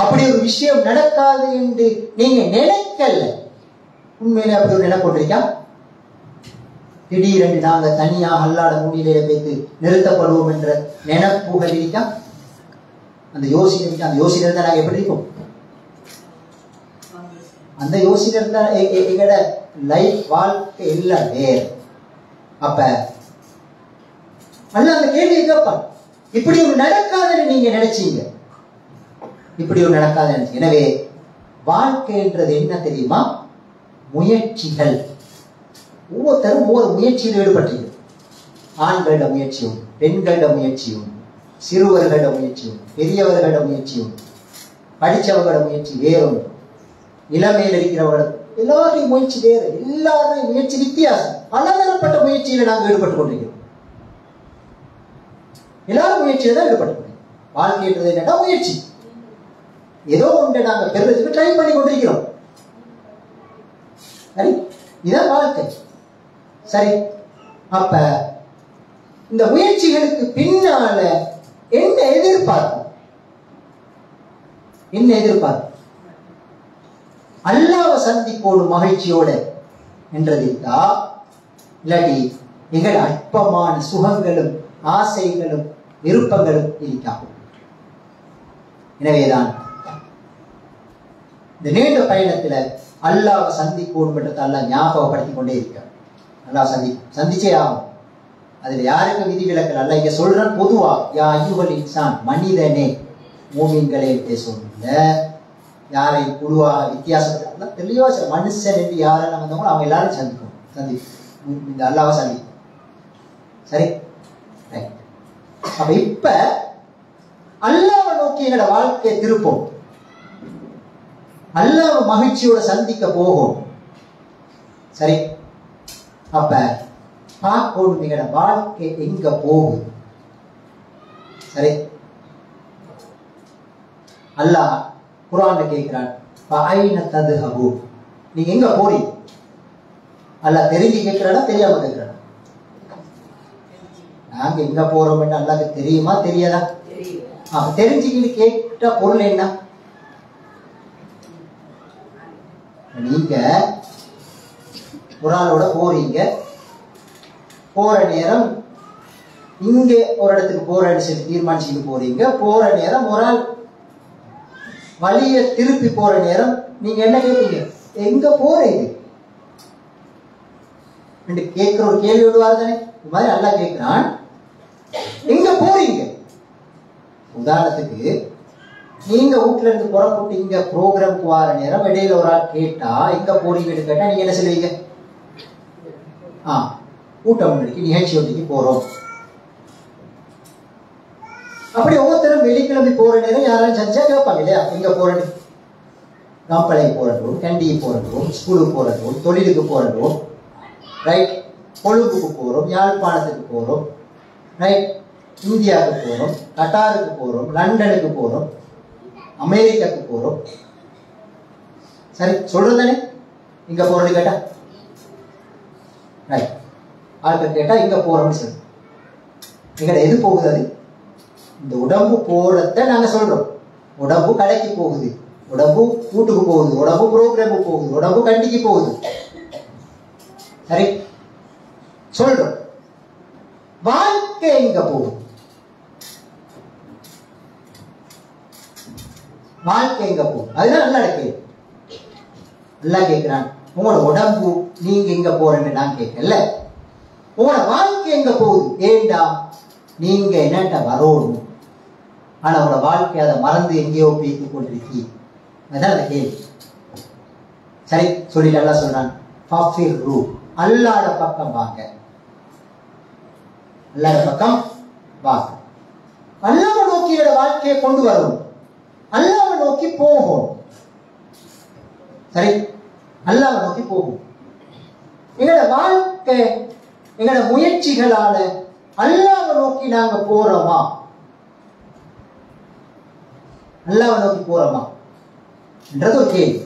அப்படி ஒரு விஷயம் நடக்காது என்று நீங்க நினைக்கல. உண்மையிலே அப்படி ஒரு நினைப்போட்டிருக்கா? திடீரென்று நாங்க தனியாக அல்லாஹ்ட முன்னிலையில பேசி நிறுத்தப்படுவோம் என்ற நினைப்புகள் இருக்கா? அந்த யோசனை இருக்கா? அந்த யோசனை இருந்தா நாங்க எப்படி இருக்கோம்? அந்த யோசனை இருந்தா எங்களோட லைஃப் வாழ்க்கை எல்லாம் வேறு. அப்ப அல்லாஹ் அந்த கேள்வியை கேட்பான், இப்படி ஒரு நடக்காதுன்னு நீங்க நினைச்சீங்க, இப்படி ஒரு நடக்காது. எனவே வாழ்க்கைன்றது என்ன தெரியுமா? முயற்சிகள். ஒவ்வொருத்தரும் ஒவ்வொரு முயற்சியில் ஈடுபட்டீங்க. ஆண்களிட முயற்சியும், பெண்களிட முயற்சியும், சிறுவர்களிட முயற்சியும், பெரியவர்களிட முயற்சியும், படித்தவர்களோட முயற்சி வேறொன்று, இளமையில் இருக்கிறவர்கள் எல்லாரையும் முயற்சி வேறு. எல்லாரையும் முயற்சி வித்தியாசம். பலதரப்பட்ட முயற்சியில நாங்கள் ஈடுபட்டுக் கொண்டிருக்கிறோம். எல்லாரும் முயற்சியில தான் ஈடுபட்டு கொண்டிருக்கிறோம். வாழ்க்கைன்றது என்னன்னா முயற்சி. ஏதோ ஒன்றை நாங்கள் பெறுறதுக்கு ட்ரை பண்ணி கொண்டிருக்கிறோம். சரி, இதான் வாழ்க்கை. சரி, அப்ப இந்த முயற்சிகளுக்கு பின்னால என்ன எதிர்பார்ப்பு? என்ன எதிர்பார்ப்பு? அல்லாஹ்வை சந்திக்கணும் மகிழ்ச்சியோட என்றது இருக்கா? இல்லாட்டி எங்கள் அற்பமான சுகங்களும் ஆசைகளும் விருப்பங்களும் இருக்கா? எனவேதான் இந்த நீண்ட பயணத்துல அல்லாஹ்வை சந்திக்கணும் என்றதை அல்லாஹ் ஞாபகப்படுத்திக் கொண்டே இருக்கார். அல்லாஹ் சந்திச்சே ஆகும். அதுல யாருக்கும் விதிவிலக்கல் அல்ல. இங்க சொல்றேன் பொதுவா, யா அய்யுஹல் இன்சான், மனிதனே, மூமின்களே பேசணும். யாரை குழுவாக வித்தியாசப்பட்ட தெளிவா மனுஷன் என்று யாரெல்லாம் வந்தவங்களோ அவங்க எல்லாரும் சந்திக்கும். இந்த அல்லாஹ்வை சந்திக்கும். சரி, அப்ப இப்ப அல்லாஹ்வை நோக்கி என்னோட வாழ்க்கையை திருப்போம். அல்லாஹ்வை மகிழ்ச்சியோட சந்திக்க போகும். சரி, அப்ப பார்க்கணும் எங்களோட வாழ்க்கை எங்க போகுது. சரி, அல்லாஹ் குர்ஆன்ல கேட்கிறான், நீங்க எங்க போறீங்க? அல்லாஹ் தெரிஞ்சு கேட்கிறானா தெரியாம கேட்கிறானா? நாங்க எங்க போறோம் அல்லாஹ்க்கு தெரியுமா தெரியாதா? தெரிஞ்சுக்கிட்டு கேட்ட பொருள் என்ன? நீங்க ஒரு ஆளோட போறீங்க, போற நேரம் இங்க ஒரு இடத்துக்கு போறேன்னு சொல்லி தீர்மானிச்சுட்டு போறீங்க. போற நேரம் ஒரு ஆள் வழிய திருப்பி போற நேரம் நீங்க என்ன கேட்பீங்க? எங்க போறீங்க கேட்கிற ஒரு கேள்வி விடுவார் தானே. இது மாதிரி அல்லாஹ் கேட்கிறான், எங்க போறீங்க? உதாரணத்துக்கு நீங்க வீட்டுல இருந்து புறப்பட்டு இங்க ப்ரோக்ராம்க்கு வர நேரம் இடையில ஒரு ஆள் கேட்டா எங்க போறீங்கன்னு கேட்டா நீங்க என்ன சொல்லுவீங்க? கூட்டம் ஒன்றுக்கு நிகழ்ச்சி ஒன்றுக்கு போறோம். அப்படி ஒவ்வொருத்தரும் வெள்ளிக்கிழமை போற நேரம் யாராலும் சந்திச்சா கேட்பாங்க இல்லையா, எங்க போறேன்னு. காம்பளை போறோம், கண்டிகை போறோம், ஸ்கூலுக்கு போறோம், தொழிலுக்கு போறோம், ரைட், கொழும்புக்கு போறோம், யாழ்ப்பாணத்துக்கு போறோம், ரைட், இந்தியாவுக்கு போறோம், கட்டாருக்கு போறோம், லண்டனுக்கு போறோம், அமெரிக்காவுக்கு போறோம். சரி, சொல்றதானே எங்க போறோம்னு கேட்டா? ரைட், ஆட்கள் கேட்டா எங்க போறோம்னு சொல்லு. எங்கட எது போகுது? அது இந்த உடம்பு போறத நாங்க சொல்றோம். உடம்பு கடைக்கு போகுது, உடம்பு வீட்டுக்கு போகுது, உடம்பு ப்ரோக்ராமுக்கு போகுது, உடம்பு கண்டிக்கு போகுது. சரி, சொல்றோம். வாழ்க்கை எங்க போகுது? வாழ்க்கை எங்க போகுது? அதுதான் நல்லா இருக்கு. நல்லா கேட்கிறான், உங்களோட உடம்பு நீங்க எங்க போறேன்னு நான் கேட்கல. உங்களோட வாழ்க்கை எங்க போகுது? ஏண்டா நீங்க என்னட்ட வரணும், ஆனா உங்களோட வாழ்க்கை அதை மறந்து எங்கேயோ பேசிக் கொண்டிருக்கி. அதுதான் அந்த கேள்வி. சரி, சொல்லிட்டு அல்லா சொல்றான், அல்லாஹ்வுடைய பக்கம் வாங்க, அல்லாஹ்வுடைய பக்கம் வாங்க. அல்லாஹ்வை நோக்கி வாழ்க்கையை கொண்டு வரணும், அல்லாஹ்வை நோக்கி போகும். சரி, அல்லாஹ்வை நோக்கி போகும். எங்களோட வாழ்க்கை எங்களோட முயற்சிகளால அல்லாஹ்வை நோக்கி நாங்க போறோமா? அல்லாஹ்வை நோக்கி போறோமா என்றது ஒரு கேள்வி.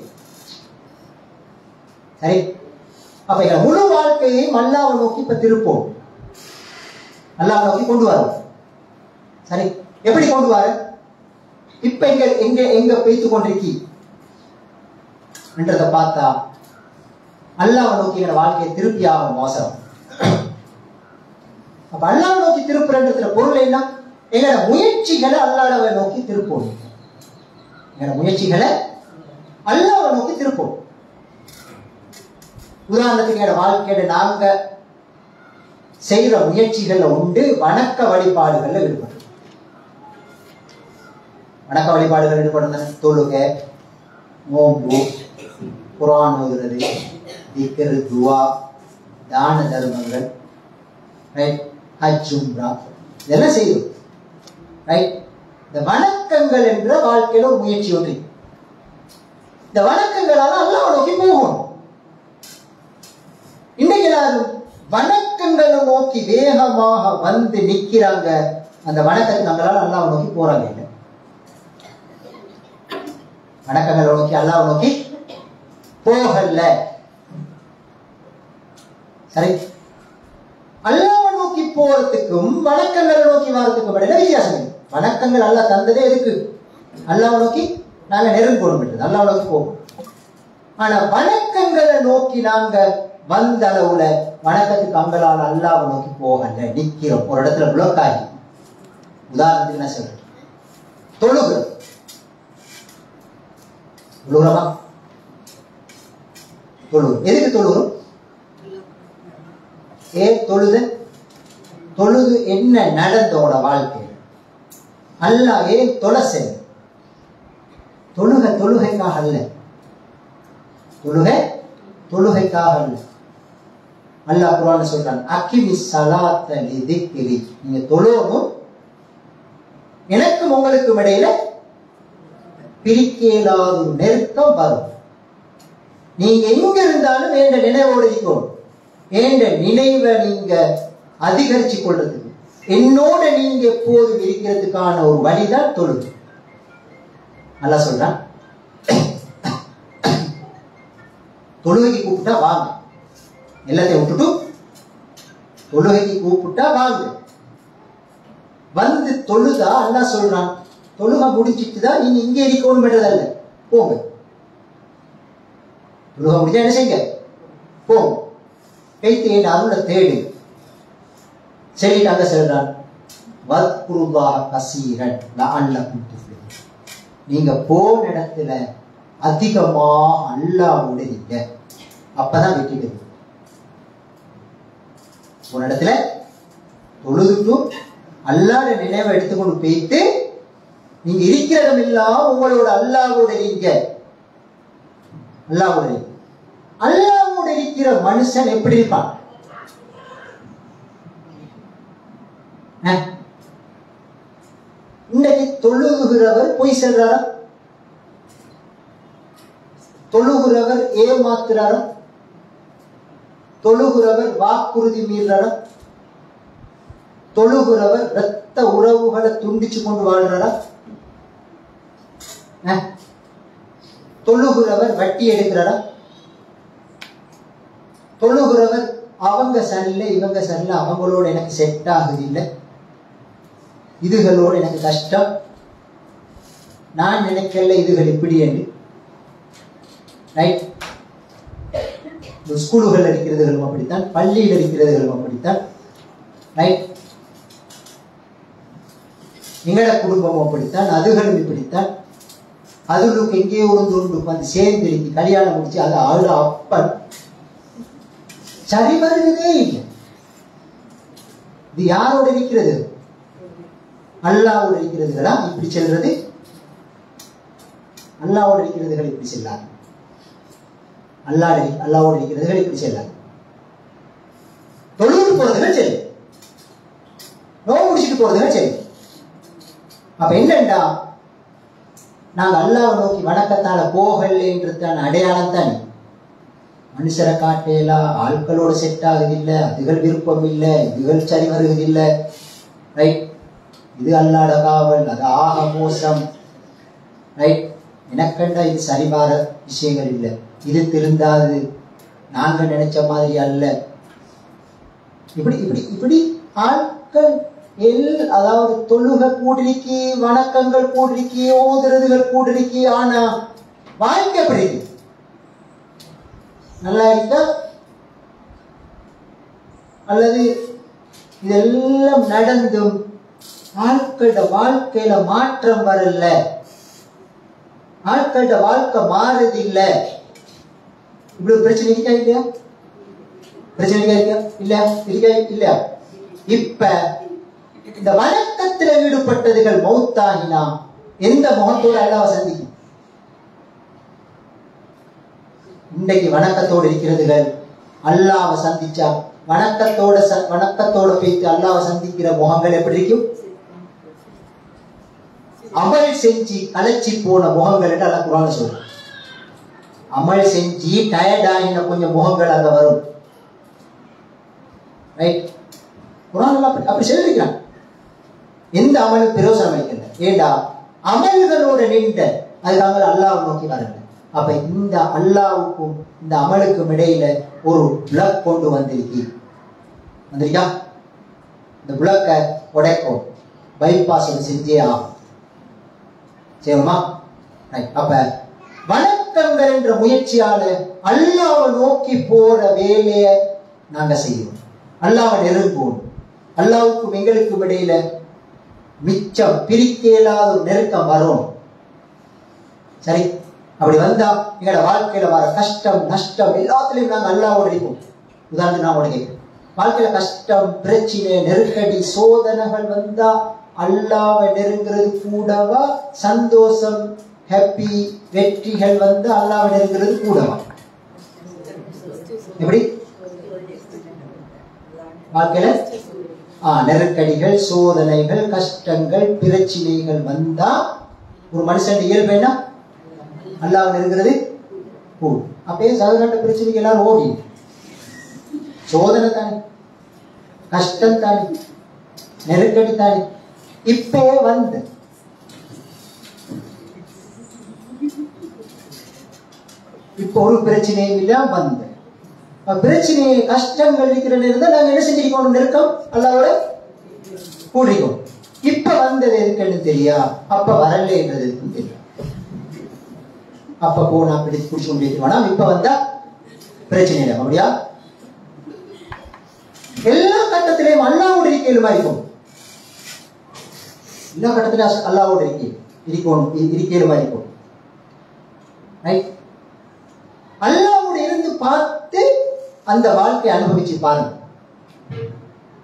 சரி, அப்ப எங்க முழு வாழ்க்கையையும் அல்லாஹ்வை நோக்கி இப்ப திருப்போம், அல்லாஹ்வை நோக்கி கொண்டு வரோம். சரி, எப்படி கொண்டு வர? இப்ப எங்க எங்க எங்க பேய்த்து கொண்டிருக்கி என்றதை பார்த்தா அல்லாஹ்வை நோக்கி எங்க வாழ்க்கையை திருப்பி ஆகும் அவசரம். அப்ப அல்லாஹ்வை நோக்கி திருப்புறதுல பொருள் என்ன? எங்களோட முயற்சிகளை அல்லாஹ்வை நோக்கி திருப்போம். எங்களோட முயற்சிகளை அல்லாஹ்வை நோக்கி திருப்போம். உதாரணத்துக்கு எங்களோட வாழ்க்கையில நாங்க செய்யற முயற்சிகள்ல உண்டு வணக்க வழிபாடுகள்ல ஈடுபடும். வணக்க வழிபாடுகள் ஈடுபடுறது தொழுகை, நோன்பு, குர்ஆன் ஓதுறது, திக்ர், துஆ, தான தர்மங்கள், ரைட், ஹஜ், உம்ரா இதெல்லாம் செய்யும். ரைட், இந்த வணக்கங்கள் என்ற வாழ்க்கையில ஒரு முயற்சி ஒன்று. இந்த வணக்கங்களால அல்லாஹ்வை நோக்கி போகணும். இன்னைக்கு எல்லாரும் வணக்கங்களை நோக்கி வேகமாக வந்து நிக்கிறாங்க. அந்த வணக்கத்துக்கு நம்மளால அல்லாஹ்வை நோக்கி போறாங்க இல்லை. வணக்கங்களை நோக்கி அல்லாஹ்வை நோக்கி போகல. சரி, அல்லாஹ்வை நோக்கி போறதுக்கும் வணக்கங்களை நோக்கி வரதுக்கும் இடையில வித்தியாசம். வணக்கங்கள் அல்லாஹ் தந்ததே எதுக்கு? அல்லாஹ்வை நோக்கி நாங்க நெருங்கணும், அல்லாஹ்வை நோக்கி போகும். ஆனா வணக்கங்களை நோக்கி நாங்க வந்த அளவுல வணக்கத்துக்கு அங்களால் அல்லாஹ்வை நோக்கி போகல, நிக்கிறோம் ஒரு இடத்துல பிளாக் ஆகி. உதாரணத்துக்கு என்ன சொல்றேன், தொழுகிறோம். தொழுகிறோமா? தொழுகிறோம். எதுக்கு தொழுகிறோம்? தொழுது என்ன நடந்தோட வாழ்க்கையில் அல்லாஹ் ஏன் தொலை செய்ய? தொழுகைக்காக அல்ல. தொழுகைக்காக அல்ல. அல்லாஹ் குர்ஆன்ல சொல்றான், அக்கிமிஸ் ஸலாத்த லிதிக்ரி. நீங்க தொழுவணும், எனக்கும் உங்களுக்கும் இடையில பிரிக்க இயலாத ஒரு நெருக்கம் வரும். நீங்க எங்க இருந்தாலும் என்ற நினைவோடு இருக்கணும். என்ற நினைவை நீங்க அதிகரிச்சு கொள்றதுக்கு, என்னோட நீங்க எப்போதும் இருக்கிறதுக்கான ஒரு வழிதான் தொழுகை. நல்லா சொல்றான், தொழுகைக்கு கூப்பிட்டா வாங்க, எல்லாத்தையும் விட்டுட்டு தொழுகைக்கு கூப்பிட்டா வாங்க. வந்து தொழுதா அல்லாஹ் சொல்றான், தொழுகை முடிஞ்சிட்டு தான் நீங்க இங்கே இருக்கணும் பண்றதல்ல, போங்க. தொழுகை முடிஞ்சா என்ன செய்யுங்க? போங்க, கைத்து என் அருளை தேடு. சரிட்டாங்க சொல்றான், வத்குருல்லாஹ கஸீரன் லஅல்லகும் துஃப்லிஹூன். நீங்க போன இடத்துல அதிகமா அல்லாஹ்வோட இருங்க, அப்பதான் வெற்றி பெறுவீங்க. ஒரு இடத்துல தொழுதுட்டு அல்லாஹ்வோட நினைவை எடுத்துக்கொண்டு போயிட்டு நீங்க இருக்கிற இடம் எல்லாம் உங்களோட அல்லாஹ்வோட இருங்க. அல்லாஹ்வோட இருக்கிற மனுஷன் எப்படி இருப்பான்? இன்னைக்கு தொழுகிறவர் பொய் சொல்றாரா? தொழுகிறவர் ஏமாத்துறாரா? தொழுகிறவர் வாக்குறுதி மீறாரா? தொழுகிறவர் இரத்த உறவுகளை துண்டிச்சு கொண்டு வாழ்றாரா? தொழுகிறவர் வட்டி எடுக்கிறாரா? தொழுகிறவர் அவங்க சரியில்லை, இவங்க சரியில்லை, அவங்களோட எனக்கு செட் ஆகுது இல்லை, இதுகளோடு எனக்கு கஷ்டம், நான் நினைக்கல இதுகள் இப்படி என்று. ரைட், ஸ்கூலுகள் இருக்கிறதுகளும் அப்படித்தான், பள்ளியில் இருக்கிறதுகளும் அப்படித்தான். ரைட், எங்களோட குடும்பமும் அப்படித்தான், அதுகளும் இப்படித்தான். அதுகளுக்கு எங்கேயோ ஒன்று வந்து சேர்ந்து கல்யாணம் முடிச்சு அது ஆளு அப்பன் சரி வருகிறதே இல்லை. இது யாரோட இருக்கிறது? அல்லாஹ்வோட இருக்கிறதுகளா இப்படி செல்றது? அல்லாஹ்வோட இருக்கிறதுகள் இப்படி செல்லாது. அல்லாஹ்வோட இருக்கிறதுகள் இப்படி செல்லாது. தொழுது போறதுகள் சரி, நோய் முடிச்சுட்டு போறதுகள் சரி. அப்ப என்னண்டா, நாங்க அல்லாஹ்வை நோக்கி வணக்கத்தால போகலைன்றதான அடையாளம் தானே. மனுஷரை காட்டையிலா, ஆட்களோட செட் ஆகுதில்லை, அதுகள் விருப்பம் இல்லை, இதுகள் சரி வருவதில்லை. ரைட், இது அல்லாஹ்வோட காவல், அது ஆக மோசம். ரைட், எனக்கண்டா இது சரிவார விஷயங்கள் இல்லை, இது திருந்தாது, நாங்க நினைச்ச மாதிரி அல்ல. இப்படி இப்படி இப்படி ஆட்கள் அதாவது தொழுகை கூடிருக்கி, வணக்கங்கள் கூடிருக்கி, ஓதுறதுகள் கூடிருக்கி, ஆனா வாழ்க்கை எப்படி இருக்கு? நல்லா இருக்கா? அல்லது இதெல்லாம் நடந்தும் ஆட்களோட வாழ்க்கையில மாற்றம் வரல, ஆட்களோட வாழ்க்கை மாறுது இல்ல. இவ்வளவு பிரச்சனை இருக்கா இல்லையா? பிரச்சனை இருக்கா இல்லையா? இருக்கா இல்லையா? இப்ப இந்த வணக்கத்தில் ஈடுபட்டதுகள் மௌத்தாகினா எந்த முகத்தோடு அல்லாஹ்வை சந்திக்கும்? இன்றைக்கு வணக்கத்தோடு இருக்கிறதுகள் அல்லாஹ்வை சந்திச்சா வணக்கத்தோட போயிட்டு அல்லாஹ்வை சந்திக்கிற முகங்கள் எப்படி இருக்கும்? அமல் செஞ்சு கலைச்சி போன முகங்கள் என்று அல்லாஹ் குர்ஆன்ல சொல்றான். அமல் செஞ்சு டயர்டாயின கொஞ்சம் முகங்கள் அங்க வரும். ரைட்? குர்ஆன்ல அப்படி சொல்லிருக்கான். எந்த அமலும் பிரயோசனம் வைக்கல. ஏண்டா அமல்களோட நின்ற அதுக்காக அல்லாஹ்வை நோக்கி வரல. அப்ப இந்த அல்லாஹ்வுக்கும் இந்த அமலுக்கும் இடையில ஒரு பிளக் கொண்டு வந்திருக்கா? இந்த பிளக்க உடைக்கும் பைபாஸ் செஞ்சே ஆகும். சரிமா? அப்ப வணக்கங்கள் என்ற முயற்சியால அல்லாஹ்வை நோக்கி போற வேலையை நாங்க செய்வோம். அல்லாஹ்வை நெருங்குவோம். அல்லாஹ்வுக்கும் எங்களுக்கும் இடையில மிச்சம் பிரிக்க இயலாத ஒரு நெருக்கம் வரும். சரி, அப்படி வந்தா எங்களோட வாழ்க்கையில வர கஷ்டம் நஷ்டம் எல்லாத்திலையும் நாங்க அல்லாஹ்வோட இருப்போம். உதாரணம் நான் உடனே வாழ்க்கையில கஷ்டம் பிரச்சனை நெருக்கடி சோதனைகள் வந்தா அல்லாஹ்வை நெருங்கிறது கூடவா? சந்தோஷம் ஹாப்பி வெற்றிகள் வந்து அல்லாஹ்வை நெருங்கிறது கூடவா? எப்படி வாழ்க்கையில நெருக்கடிகள் சோதனைகள் கஷ்டங்கள் பிரச்சனைகள் வந்தா ஒரு மனுஷன் இயல்பு என்ன? அல்லாஹ்வை நெருங்கிறது கூடும். அப்பயே சாதாரண பிரச்சனைக்கு எல்லாரும் ஓடி சோதனை தானே, கஷ்டம் தானே, நெருக்கடி தானே. இப்பே வந்து இப்போ ஒரு பிரச்சனையும் இல்ல வந்து பிரச்சனை கஷ்டங்கள் இருக்கிற நேரம் தான் நாங்க என்ன செஞ்சிருக்கோம்? நெருக்கம் அல்லாஹ்வோட கூடிக்கும். இப்ப வந்தது எதுக்குன்னு தெரியா, அப்ப வரல என்றது எதுக்குன்னு தெரியும். அப்ப போனா பிடிச்சு பிடிச்சு கொண்டு வேணாம், இப்ப வந்தா பிரச்சனை இல்லை. அப்படியா? எல்லா கட்டத்திலையும் அல்லாஹ்வோட இருக்கையிலுமா இருக்கும். எல்லா கட்டத்திலும் அல்லாஹ்வோட இருக்கையிலுமா இருக்கும். அல்லாஹ்வோட இருந்து பார்த்து அந்த வாழ்க்கையை அனுபவிச்சு பாருங்க.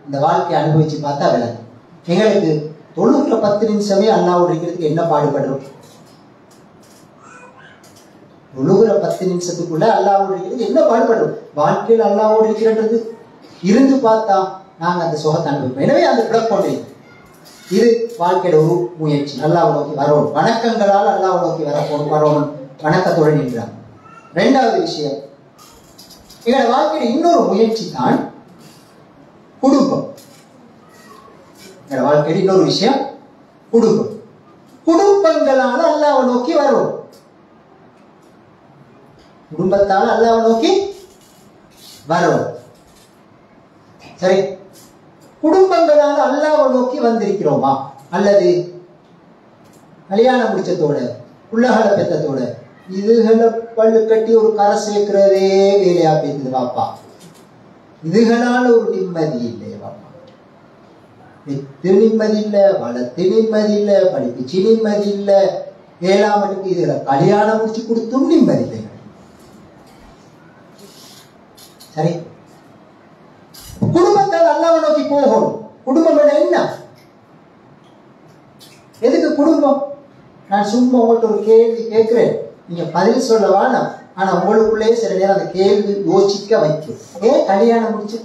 அந்த வாழ்க்கையை அனுபவிச்சு பார்த்தா விளங்கும். எங்களுக்கு 10 நிமிஷமே அல்லாஹ்வோட இருக்கிறதுக்கு என்ன பாடுபடுறோம்? 10 நிமிஷத்துக்குள்ள அல்லாஹ்வோட இருக்கிறதுக்கு என்ன பாடுபடுறோம்? வாழ்க்கையில் அல்லாஹ்வோட இருக்கிறது இருந்து பார்த்தா நாங்க அந்த சுகத்தை அனுபவிப்போம். எனவே அந்த பிளப்பொண்டு இது வாழ்க்கையோட ஒரு முயற்சி. அல்லாஹ்வை நோக்கி வரணும். வணக்கங்களால் அல்லாஹ்வை நோக்கி வரணும். வணக்கத்தோடு நின்றாங்க. இரண்டாவது விஷயம், எங்களோட வாழ்க்கையோட இன்னொரு முயற்சி தான் குடும்பம். எங்களோட வாழ்க்கையோட இன்னொரு விஷயம் குடும்பம். குடும்பங்களால அல்லாஹ்வை நோக்கி வரணும். குடும்பத்தால் அல்லாஹ்வை நோக்கி வரணும். சரி, குடும்பங்களால அல்லாஹ்வை நோக்கி வந்திருக்கிறோமா? அல்லது கல்யாணம் முடிச்சதோட புள்ளகளை பெற்றதோட இதுகளை பல்லு கட்டி ஒரு கரை சேர்க்கிறதே வேலையா பேசுது பாப்பா. இதுகளால ஒரு நிம்மதி இல்லை பாப்பா. வெத்து நிம்மதி இல்லை, வளர்த்து நிம்மதி இல்லை, படிப்பிச்சு நிம்மதி இல்லை, 7ஆம் ஆண்டுக்கு இதுல கல்யாணம் முடிச்சு கொடுத்தும் நிம்மதி இல்லை. சரி, குடும்பத்தால் அல்லாஹ்வை நோக்கி போகணும். குடும்பம் என்ன? எதுக்கு குடும்பம்? நான் சும்மா உங்கள்கிட்ட ஒரு கேள்வி கேட்கிறேன், நீங்க பதில் சொல்ல வேணாம். ஆனா உங்களுக்குள்ளே சில நேரம் அந்த கேள்வி யோசிக்க வைக்கும். ஏன் கல்யாணம் முடிச்சு?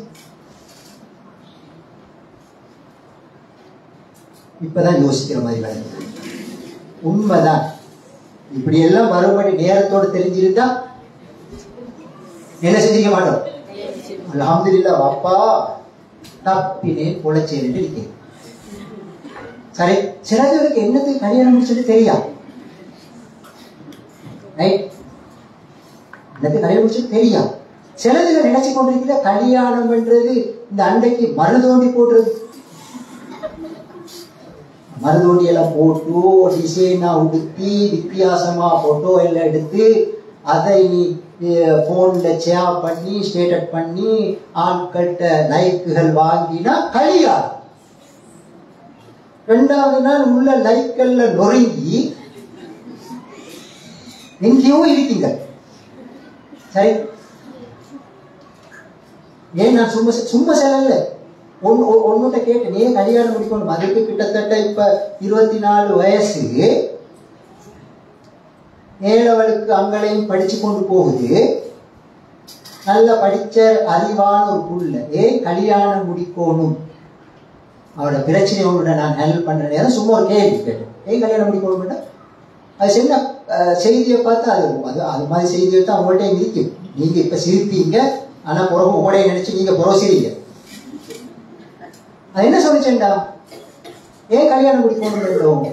இப்பதான் யோசிக்கிற மாதிரி வருது. உண்மைதான். இப்படி எல்லாம் மறுபடி நேரத்தோடு தெரிஞ்சிருந்தா என்ன செஞ்சிக்க மாட்டோம். அல்ஹம்துலில்லாஹ் அப்பா தப்பினேன் பொழைச்சேன் இருக்கேன். சரி, சில பேருக்கு என்னத்துக்கு கல்யாணம் முடிச்சது தெரியா. என்னத்துக்கு கல்யாணம் முடிச்சது தெரியா. சிலதுல நினைச்சு கொண்டிருக்கிற கல்யாணம் பண்றது இந்த அண்டைக்கு மருதோண்டி போடுறது. மருதோண்டி எல்லாம் போட்டு டிசைனா உடுத்தி வித்தியாசமா போட்டோ எல்லாம் எடுத்து அதை நீ போன்ல ஷேர் பண்ணி ஸ்டேட்டஸ் பண்ணி ஆட்கள்கிட்ட லைக்குகள் வாங்கினா கல்யாணம். 2வது நாள் உள்ள லைக்கல்ல நொறுங்கி எங்கேயோ இருக்கீங்க. சரி, ஏன் நான் சும்மா செல்லல. ஒன்னுட்ட கேட்டேன், ஏன் கல்யாணம் முடிக்கணும்? அதுக்கு கிட்டத்தட்ட இப்ப 24 வயசு. ஏழவளுக்கு அங்களையும் படிச்சு கொண்டு போகுது. நல்ல படிச்ச அறிவான ஒரு புள்ள கல்யாணம் முடிக்கணும், அவரோட பிரச்சனையோட நான் ஹேண்டில் பண்ற நேரம் சும்மா ஒரு கேள்வி கேட்டேன், கல்யாணம் முடிக்கணும். அது சின்ன செய்தியை பார்த்தா அது மாதிரி செய்தியை தான் உங்கள்கிட்ட இருக்கும். நீங்க இப்ப சிரிப்பீங்க, ஆனா புறவு உங்களைய நினைச்சு நீங்க புறம் சிரிங்க. அது என்ன சொல்லிச்சேன்டா, கல்யாணம் முடிக்கணும்,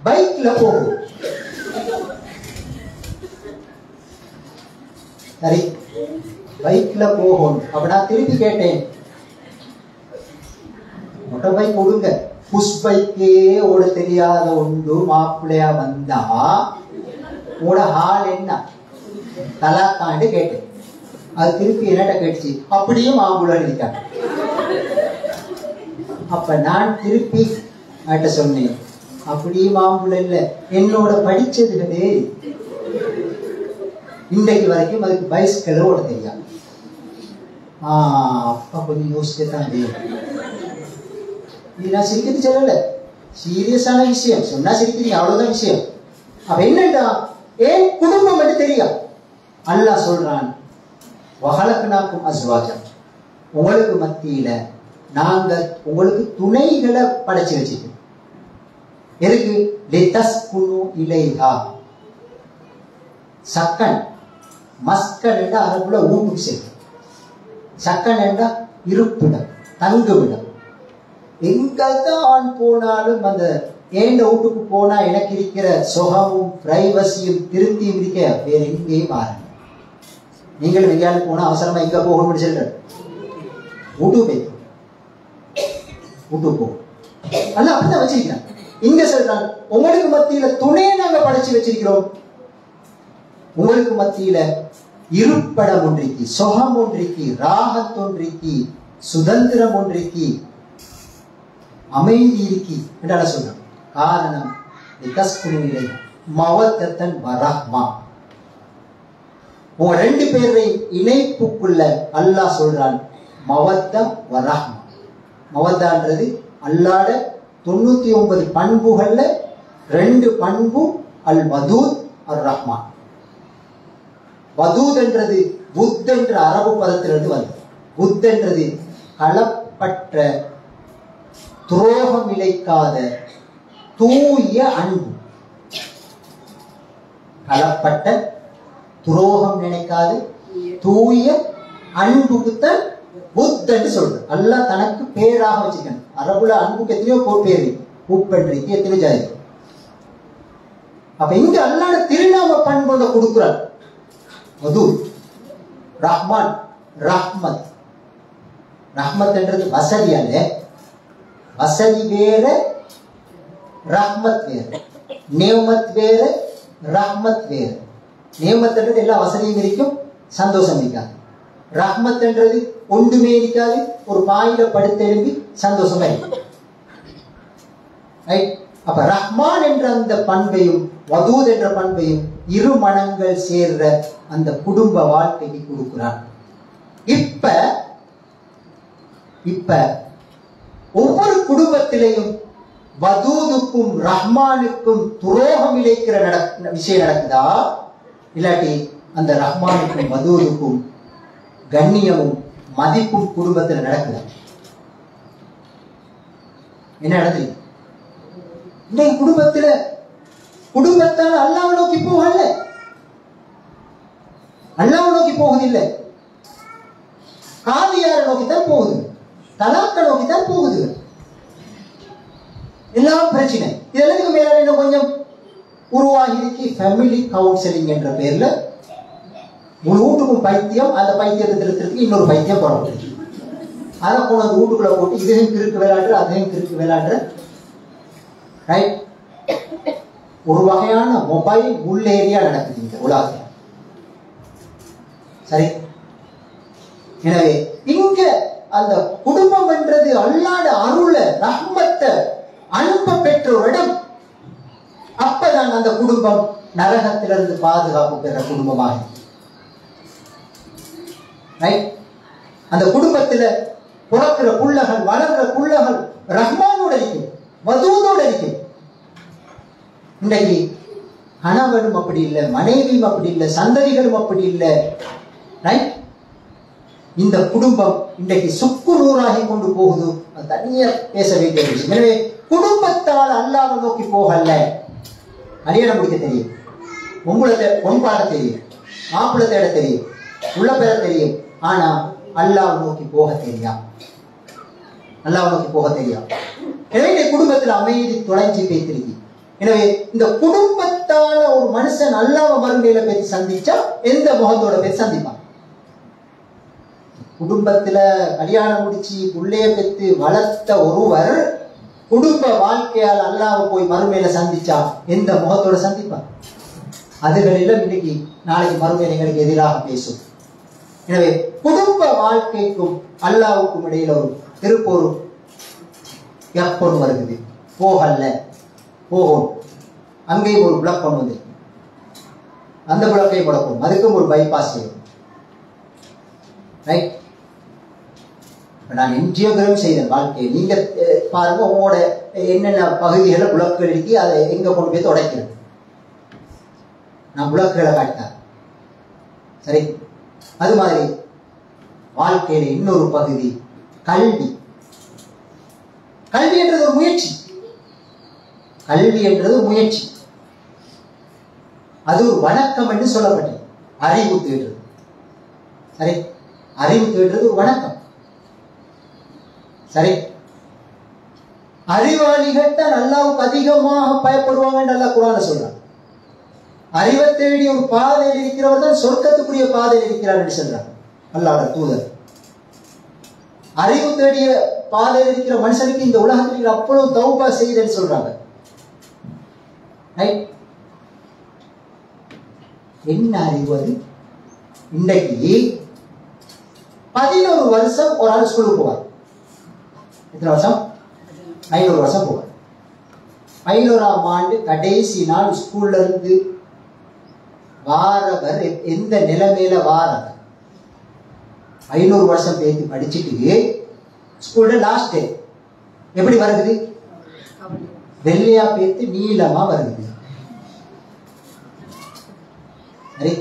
பைக்ல போகும். சரி, பைக்ல போகணும். அப்ப நான் திருப்பி கேட்டேன், மொட்டை பைக் கொடுங்க, புஷ் பைக்கே ஓட தெரியாத ஒன்று மாப்பிள்ளையா வந்தா உங்களோட ஹால் என்ன தலாக்காண்டு கேட்டேன். அது திருப்பி என்னட்ட கேட்டுச்சு, அப்படியும் மாம்புலம் இருக்காங்க. அப்ப நான் திருப்பி அவட்ட சொன்னேன், அப்படியும் மாம்புலம் இல்ல, என்னோட படிச்சதுகளே இன்றைக்கு வரைக்கும் அதுக்கு பைஸ்கல் ஓட தெரியாது. அப்பா கொஞ்சம் யோசிச்சுதான் தெரியும். இது நான் சிரிக்கிறது சொல்லல, சீரியஸான விஷயம் சொன்னா சிரிக்கிறீங்க, அவ்வளவுதான் விஷயம். அப்ப என்னண்டா, குடும்பம் மட்டும் தெரியும். அல்லாஹ் சொல்றான், வஹலக்னாக்கும் அஸ்வாஜா, உங்களுக்கு மத்தியில நாங்க உங்களுக்கு துணைகளை படைச்சு வச்சுக்கோம். எதுக்கு? லிதஸ்குனு இலைஹா. சக்கன் மஸ்கன் என்ற அரபுல ஊட்டுக்கு சேர்க்கும். சக்கன் என்ற இருப்பிடம், தங்குவிடம். எங்கதான் போனாலும் அந்த ஏண்ட வீட்டுக்கு போனா எனக்கு இருக்கிற சுகமும் பிரைவசியும் திருப்தியும் இருக்க வேற எங்கேயும் மாறுங்க. நீங்களும் எங்கேயாவது போனா அவசரமா எங்க போகணும்னு சொல்ற வீட்டு போய் வீட்டு போகும். அல்ல அப்படிதான் வச்சிருக்கிறேன். இங்க சொல்றான், உங்களுக்கு மத்தியில துணையை நாங்க படைச்சு வச்சிருக்கிறோம். உங்களுக்கு மத்தியில இருப்படம் ஒன்றிக்கு, சுகம் ஒன்றிக்கு, ராகத் ஒன்றிக்கு, சுதந்திரம் ஒன்றிக்கு, அமைதி இருக்கி என்றால சொல்றான். காரணம் மவத்தன் வரஹ்மா. உங்க ரெண்டு பேரையும் இணைப்புக்குள்ள அல்லாஹ் சொல்றான் மவத்த வரஹ்மா. மவத்தான்றது அல்லாட 99 பண்புகள்ல 2 பண்பு அல் வதூத் அர் ரஹ்மான். வதூத் என்றது புத் என்ற அரபு பதத்திலிருந்து வந்து, புத் என்றது களப்பற்ற துரோகம் இழைக்காத தூய அன்பு. களப்பட்ட துரோகம் நினைக்காது தூய அன்புக்குத்தான் புத் என்று சொல்றது. அல்லாஹ் தனக்கு பேராக வச்சிருக்கணும். அரபுல அன்புக்கு எத்தனையோ பேர், உப்பென்றைக்கு எத்தனையோ ஜாதி. அப்ப இங்க அல்லாஹ் திருநாம பண்பு கொடுக்கிறார். வதூத், ரஹ்மான், ரஹ்மத். ரஹ்மத் என்றது வசதி அல்ல, வசதி வேற, ரஹ்மத் வேற. நேமத் வேற, ரஹ்மத் வேற. நேமத் என்றது எல்லா வசதியும் இருக்கும், சந்தோஷம் இருக்காது. ரஹ்மத் என்றது ஒன்றுமே இருக்காது, ஒரு பாயில படுத்து எழுப்பி சந்தோஷமா இருக்கும். அப்ப ரஹ்மான் என்ற அந்த பண்பையும் வதூத் என்ற பண்பையும் இரு மனங்கள் சேர்ற அந்த குடும்ப வாழ்க்கைக்கு கொடுக்கிறான். இப்ப ஒவ்வொரு குடும்பத்திலையும் வதூதுக்கும் ரஹ்மானுக்கும் துரோகம் இழைக்கிற விஷயம் நடக்குதா, இல்லாட்டி அந்த ரஹ்மானுக்கும் வதூதுக்கும் கண்ணியமும் மதிப்பும் குடும்பத்தில் நடக்குதா? என்ன நடக்குது இன்றைய குடும்பத்தால் அல்லாஹ்வை நோக்கி போகல, அல்லாஹ்வை நோக்கி போகுதில்லை, காதியாரை நோக்கித்தான் போகுது, தலாக்க நோக்கித்தான் போகுது. எல்லாம் பிரச்சனை. இதெல்லாம் மேல இன்னும் கொஞ்சம் உருவாகி ஃபேமிலி கவுன்சிலிங் என்ற பெயர்ல முழு வீட்டுக்கும் பைத்தியம், அந்த பைத்தியத்தை திருத்திற்கு இன்னொரு பைத்தியம் போட, அதை போன அந்த வீட்டுக்குள்ள போட்டு இதையும் கிறுக்கு விளையாடுற அதையும் கிறுக்கு விளையாடுற. ரைட், ஒரு வகையான மொபைல் உள்ளேரியா நடக்குது இந்த உலகத்தில். சரி, எனவே இங்க அந்த குடும்பம் என்றது அல்லாஹ்ட அருள ரஹ்மத்தை அன்பை பெற்ற ஒரு இடம். அப்பதான் அந்த குடும்பம் நரகத்திலிருந்து பாதுகாப்பு பெற குடும்பமாக. அந்த குடும்பத்தில் பிறக்கிற புள்ளகள், வளர்கிற புள்ளகள் ரஹ்மானோட இருக்கும், வதூதோட இருக்கும். இன்றைக்கு கணவனும் அப்படி இல்லை, மனைவியும் அப்படி இல்லை, சந்ததிகளும் அப்படி இல்லை. ரைட்? இந்த குடும்பம் இன்றைக்கு சுக்கு நூறாகி கொண்டு போகுது. அது தனியா பேச வேண்டிய விஷயம். எனவே குடும்பத்தால் அல்லாஹ்வை நோக்கி போகல. கல்யாணம் முடிக்க தெரியும், பொன்பாட தெரியும், மாப்பிள்ளை தேட தெரியும், உள்ள பெற தெரியும். ஆனா அல்லாஹ்வை நோக்கி போக தெரியாது. அல்லாஹ்வை நோக்கி போக தெரியாது. எனவே குடும்பத்தில் அமைதி தொலைஞ்சி பேத்திருக்கு. எனவே இந்த குடும்பத்தால ஒரு மனுஷன் அல்லாஹ்வை மறுமையில பேசி சந்திச்சா எந்த முகத்தோட பேசி சந்திப்பான்? குடும்பத்துல கல்யாணம் முடிச்சு புள்ளைய பெற்று வளர்த்த ஒருவர் குடும்ப வாழ்க்கையால் அல்லாஹ்வை போய் மறுமையில சந்திச்சா எந்த முகத்தோட சந்திப்பான்? அதுகளெல்லாம் இன்னைக்கு நாளைக்கு மறுமையில எங்களுக்கு எதிராக பேசும். எனவே குடும்ப வாழ்க்கைக்கும் அல்லாஹ்வுக்கும் இடையில ஒரு திருப்போர் எப்பொரு வருகிறது. போகல, போகும். அங்கேயும் ஒரு பிளாக் கொண்டு வந்து அந்த பிளாக்கையும் முடக்கும், அதுக்கும் ஒரு பைபாஸ் செய்யும். ரைட்? நான் என்ஜியோகிராம் செய்தேன் வாழ்க்கையை. நீங்க பாருங்க, உங்களோட என்னென்ன பகுதிகளை புலக்குகள் இருக்கு, அதை எங்க கொண்டு போய் உடைக்கிறது. நான் புலக்குகளை காட்டினேன். சரி, அது மாதிரி வாழ்க்கையில இன்னொரு பகுதி கல்வி. கல்வி என்றது ஒரு முயற்சி. கல்வி என்றது முயற்சி. அது ஒரு வணக்கம் என்று சொல்லப்பட்டது. அறிவு தேடுறது. சரி, அறிவு தேடுறது ஒரு வணக்கம். சரி, அறிவாளிகள் தான் அல்லாஹ்வுக்கு அதிகமாக பயப்படுவாங்க என்று அல்லாஹ் குர்ஆன்ல சொல்றான். அறிவை தேடி ஒரு பாதையில் இருக்கிறவர் தான் சொர்க்கத்துக்குரிய பாதையில் இருக்கிறார் என்று சொல்றார் அல்லாஹ்வுடைய தூதர். அறிவு தேடிய பாதையில் இருக்கிற மனுஷனுக்கு இந்த உலகத்தில் அவ்வளவு தௌபா செய்தன்னு சொல்றாங்க. என்ன அறிவு அது? இன்றைக்கு 11 வருஷம் ஒரு ஆள் ஸ்கூலுக்கு போவார். எத்தனை வருஷம்? 500 வருஷம் போவார். 11ஆம் ஆண்டு கடைசி நாள் ஸ்கூல்ல இருந்து வாரவர் எந்த நிலைமையில வாரவர்? 500 வருஷம் பேசி படிச்சுட்டு ஸ்கூல்ல லாஸ்ட் டே எப்படி வருது? வெள்ளையா பேத்து நீளமா வருது. சரி,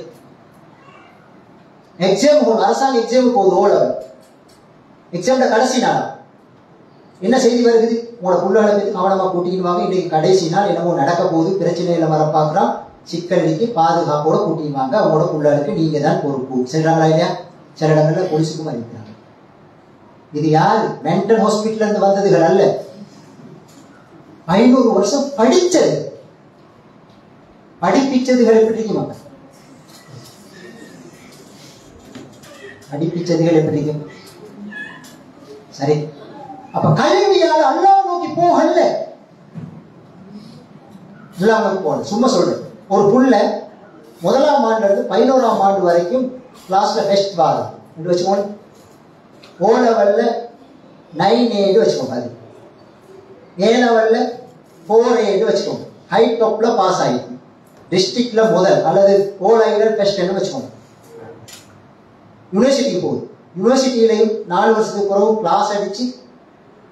எக்ஸாம் அரசாங்க எக்ஸாம் போகுது. ஓலவர் எக்ஸாம் கடைசி நாள் என்ன செய்தி வருது? உங்களோட புள்ளாளை பற்றி கவனமா கூட்டின்னு வாங்க, இன்னைக்கு கடைசி நாள் என்னமோ நடக்க போகுது, பிரச்சனையில வர பார்க்குறான், சிக்கலுக்கு பாதுகாப்போட கூட்டின்னு வாங்க, அவங்களோட புள்ளாளுக்கு நீங்க தான் பொறுப்பு. சொல்றாங்களா இல்லையா? சில இடங்கள்ல போலீஸுக்கும் அறிவிக்கிறாங்க. இது யாரு? மென்டல் ஹாஸ்பிட்டல் இருந்து வந்ததுகள் அல்ல. 500 வருஷம் படிச்சது. படிப்பிச்சதுகள் எப்படி இருக்குமாங்க? படிப்பிச்சதுகள் எப்படி இருக்கும்? சரி, அப்ப கல்வியால் அல்லாஹ் நோக்கி போகல. அல்லாஹ் நோக்கி போகல. சும்மா சொல்றேன், ஒரு புள்ள 1ஆம் ஆண்டுல இருந்து 11ஆம் ஆண்டு வரைக்கும் கிளாஸ்ல பெஸ்ட் வாரம் என்று வச்சுக்கோங்க. ஓ லெவல்ல 9A வச்சுக்கோங்க. அது ஏ லெவல்ல 4A வச்சுக்கோங்க. ஹை டாப்ல பாஸ் ஆயிருக்கு. டிஸ்ட்ரிக்ட்ல முதல் அல்லது ஓ லைனர் பெஸ்ட் வச்சுக்கோங்க. யூனிவர்சிட்டிக்கு போகுது. யூனிவர்சிட்டியிலையும் 4 வருஷத்துக்கு பிறகு கிளாஸ் அடிச்சு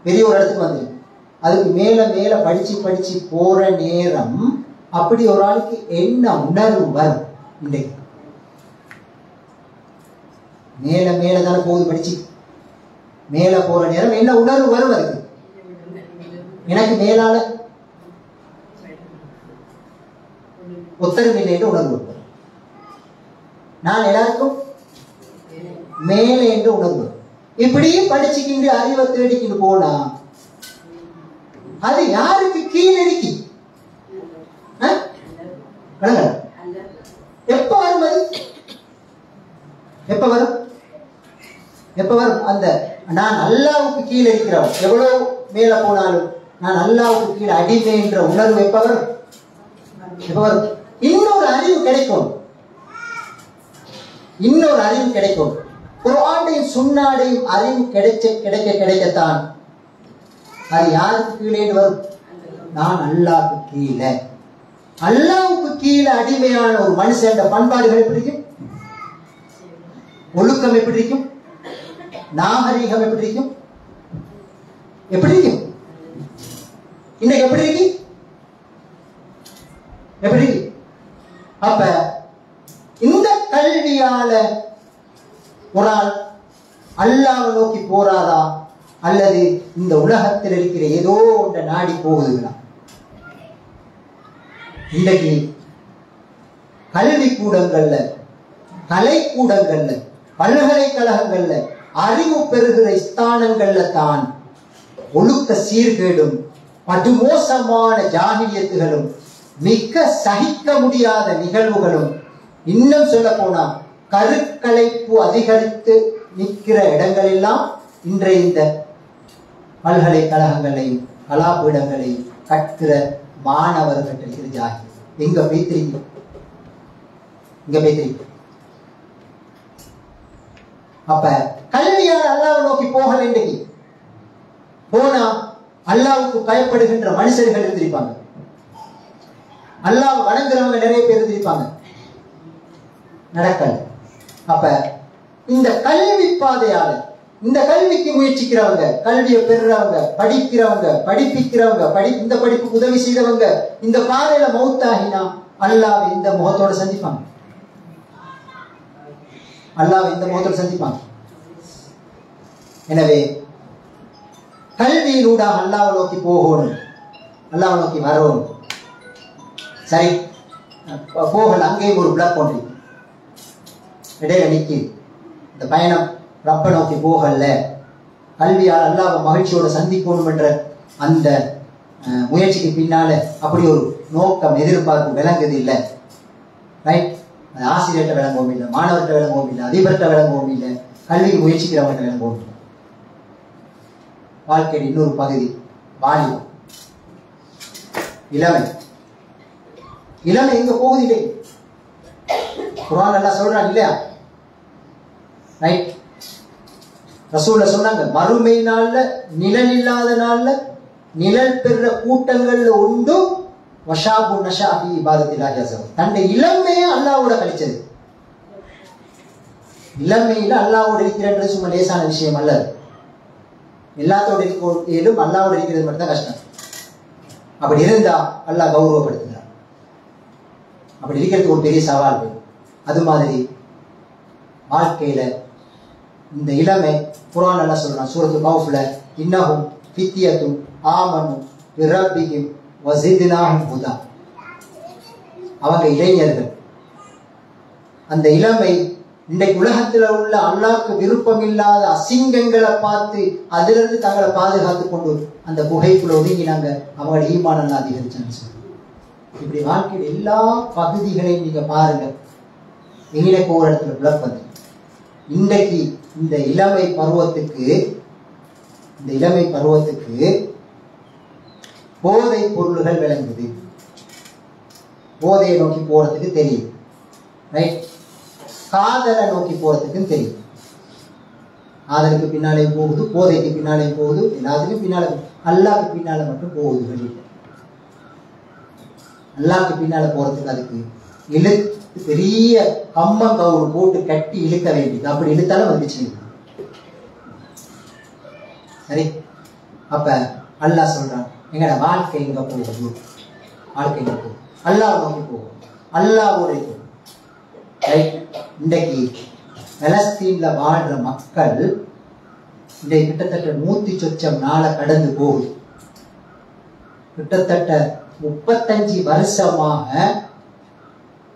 பெரிய ஒரு இடத்துக்கு வந்துருக்கு. அதுக்கு மேல மேல படிச்சு படிச்சு போற நேரம் அப்படி ஒரு ஆளுக்கு என்ன உணர்வு வரும்? இன்றைக்கு மேல மேல தானே போகுது, படிச்சு மேல போற நேரம் என்ன உணர்வு வரும்? அதுக்கு எனக்கு மேலால ஒத்தரும் இல்லை என்று உணர்வு. நான் எல்லாருக்கும் மேலே என்று உணர்வு. இப்படியே படிச்சுக்கிண்டு அறிவை தேடிக்கிட்டு போனா அது யாருக்கு கீழே இருக்கு? எப்ப வரும்? அது எப்ப வரும்? எப்ப வரும்? அந்த நான் அல்லாஹ்வுக்கு கீழே இருக்கிறவன், எவ்வளவு மேல போனாலும் நான் அல்லாஹ்வுக்கு கீழே அடிமை என்ற உணர்வு எப்ப வரும்? எப்ப வரும்? இன்னொரு அறிவு கிடைக்கும். இன்னொரு அறிவு கிடைக்கும். குர்ஆனையும் சுன்னாடையும் அறிவு கிடைக்கத்தான் அது யாருக்கு கீழே வரும்? நான் அல்லாஹ்வுக்கு கீழே. அல்லாஹ்வுக்கு கீழே அடிமையான ஒரு மனுஷன் பண்பாடுகள் எப்படி இருக்கும்? ஒழுக்கம் எப்படி இருக்கும்? நாகரீகம் எப்படி இருக்கும்? எப்படி இருக்கும்? இன்னைக்கு எப்படி இருக்கு? எப்படி அப்ப இந்த கல்வியால ஒரு ஆள் அல்லாஹ்வை நோக்கி போறாரா அல்லது இந்த உலகத்தில் இருக்கிற ஏதோ ஒன்றை நாடி போகுதுங்களா? இன்றைக்கு கல்வி கூடங்கள்ல, கலைக்கூடங்கள்ல, பல்கலைக்கழகங்கள்ல, அறிவு பெறுகிற ஸ்தானங்கள்ல தான் ஒழுக்க சீர்கேடும் படுமோசமான ஜாகிலியத்துகளும் மிக சகிக்க முடியாத நிகழ்வுகளும், இன்னும் சொல்ல போனா கருக்கலைப்பு அதிகரித்து நிற்கிற இடங்கள் எல்லாம் இன்றைய இந்த பல்கலைக்கழகங்களையும் கலாபீடங்களையும் கற்கிற மாணவர்கள் இருக்கிற ஜாகி. எங்க பேத்திரிங்க, இங்க பேத்திரிங்க. அப்ப கல்வியால் அல்லாஹ்வை நோக்கி போகல. இன்றைக்கு போனா அல்லாஹ்வுக்கு பயப்படுகின்ற மனுஷர்கள் இருந்திருப்பாங்க, அல்லாஹ் வணங்குறவங்க நிறைய பேர் இருந்திருப்பாங்க, நடக்கல. அப்ப இந்த கல்வி பாதையால, இந்த கல்விக்கு முயற்சிக்கிறவங்க, கல்வியை பெறுறவங்க, படிக்கிறவங்க, படிப்பிக்கிறவங்க, இந்த படிப்புக்கு உதவி செய்தவங்க இந்த பாதையில மௌத்தாகினா அல்லாஹ் இந்த முகத்தோட சந்திப்பாங்க, அல்லாஹ் இந்த முகத்தோட சந்திப்பாங்க. எனவே கல்வியிலூடாக அல்லாஹ்வை நோக்கி போகணும், அல்லாஹ்வை நோக்கி வரணும். சரி, போகல, அங்கேயும் ஒரு பிளாக் ஒன்று இடையில நிற்கி. இந்த பயணம் ரப்ப நோக்கி போகல, கல்வியால் அல்லாஹ்வை மகிழ்ச்சியோட சந்திக்கணும் என்ற அந்த முயற்சிக்கு பின்னால அப்படி ஒரு நோக்கம், எதிர்பார்ப்பு விளங்குது இல்லை. ரைட்? அது ஆசிரியர்கிட்ட விளங்கவும் இல்லை, மாணவர்கிட்ட விளங்கவும் இல்லை, அதிபர்கிட்ட விளங்கவும் இல்லை, கல்விக்கு முயற்சிக்கிறவங்க விளங்கவும் இல்லை. வாழ்க்கையின் இன்னொரு பகுதி வாலிபம், இளமை. இளமை எங்க போகுது இல்லை? குர்ஆன் எல்லாம் சொல்றாங்க இல்லையா? ரைட்? ரசூலுல்லாஹ் சொன்னாங்க, மறுமை நாள்ல, நிழல் இல்லாத நாள்ல நிழல் பெற கூட்டங்கள்ல உண்டு வஷாபு நஷா ஃபீ இபாதத்தில்லாஹி அஸ்ஸ வஜல். தன்னுடைய இளமையை அல்லாஹ்வோட கழிச்சது. இளமையில அல்லாஹ்வோட இருக்கிறது சும்மா லேசான விஷயம் அல்ல. எல்லாத்தோட இருக்கலும் அல்லாஹ்வோட இருக்கிறது மட்டும் தான் கஷ்டம். அப்படி இருந்தா அல்லாஹ் கௌரவப்படுத்துகிறார். அப்படி இருக்கிறது ஒரு பெரிய சவால். அது மாதிரி வாழ்க்கையில இந்த இளமை, குர்ஆன் அல்லாஹ் சொல்றான் சூரத்துல் கௌஃப்ல, இன்னஹும் ஃபித்யத்துன் ஆமனு பிரப்பிஹிம் வஸித்னாஹும் ஹுதா. அவங்க இளைஞர்கள். அந்த இளமை இன்றைக்கு உலகத்தில் உள்ள அல்லாஹ்க்கு விருப்பம் இல்லாத அசிங்கங்களை பார்த்து அதிலிருந்து தங்களை பாதுகாத்துக் கொண்டு அந்த குகைக்குள்ள ஒதுங்கினாங்க. அவங்களோட ஈமான் எல்லாம் அதிகரிச்சான்னு சொல்லி. இப்படி வாழ்க்கையில் எல்லா பகுதிகளையும் நீங்க பாருங்க. எங்களுக்கு ஒரு இடத்துல விளப்பது இன்றைக்கு இந்த இளமை பருவத்துக்கு போதை பொருள்கள் விளங்குது. போதையை நோக்கி போறதுக்கு தெரியும். ரைட்? காதலை நோக்கி போறதுக்கும் தெரியும். காதலுக்கு பின்னாலே போகுது, போதைக்கு பின்னாலே போகுது, எல்லாத்துக்கும் பின்னால, அல்லாஹ்க்கு பின்னால மட்டும் போகுது. வெளியில அல்லாஹ்க்கு பின்னால போறதுக்கு அதுக்கு பெரிய கம்மங்கவுறு போட்டு கட்டி இழுக்க வேண்டியது. அப்படி இழுத்தாலும் வந்துச்சு. சரி, அப்ப அல்லாஹ் சொல்றான், எங்கட வாழ்க்கை எங்க போகுது? வாழ்க்கை எங்க போகுது? அல்லாஹ் நோக்கி போகும், அல்லாஹ்வோட இருக்கும். இன்றைக்கு பலஸ்தீன்ல வாழ்ற மக்கள் இன்றைக்கு கிட்டத்தட்ட 100 சொச்சம் நாளை கடந்து போகுது. கிட்டத்தட்ட 35 வருஷமாக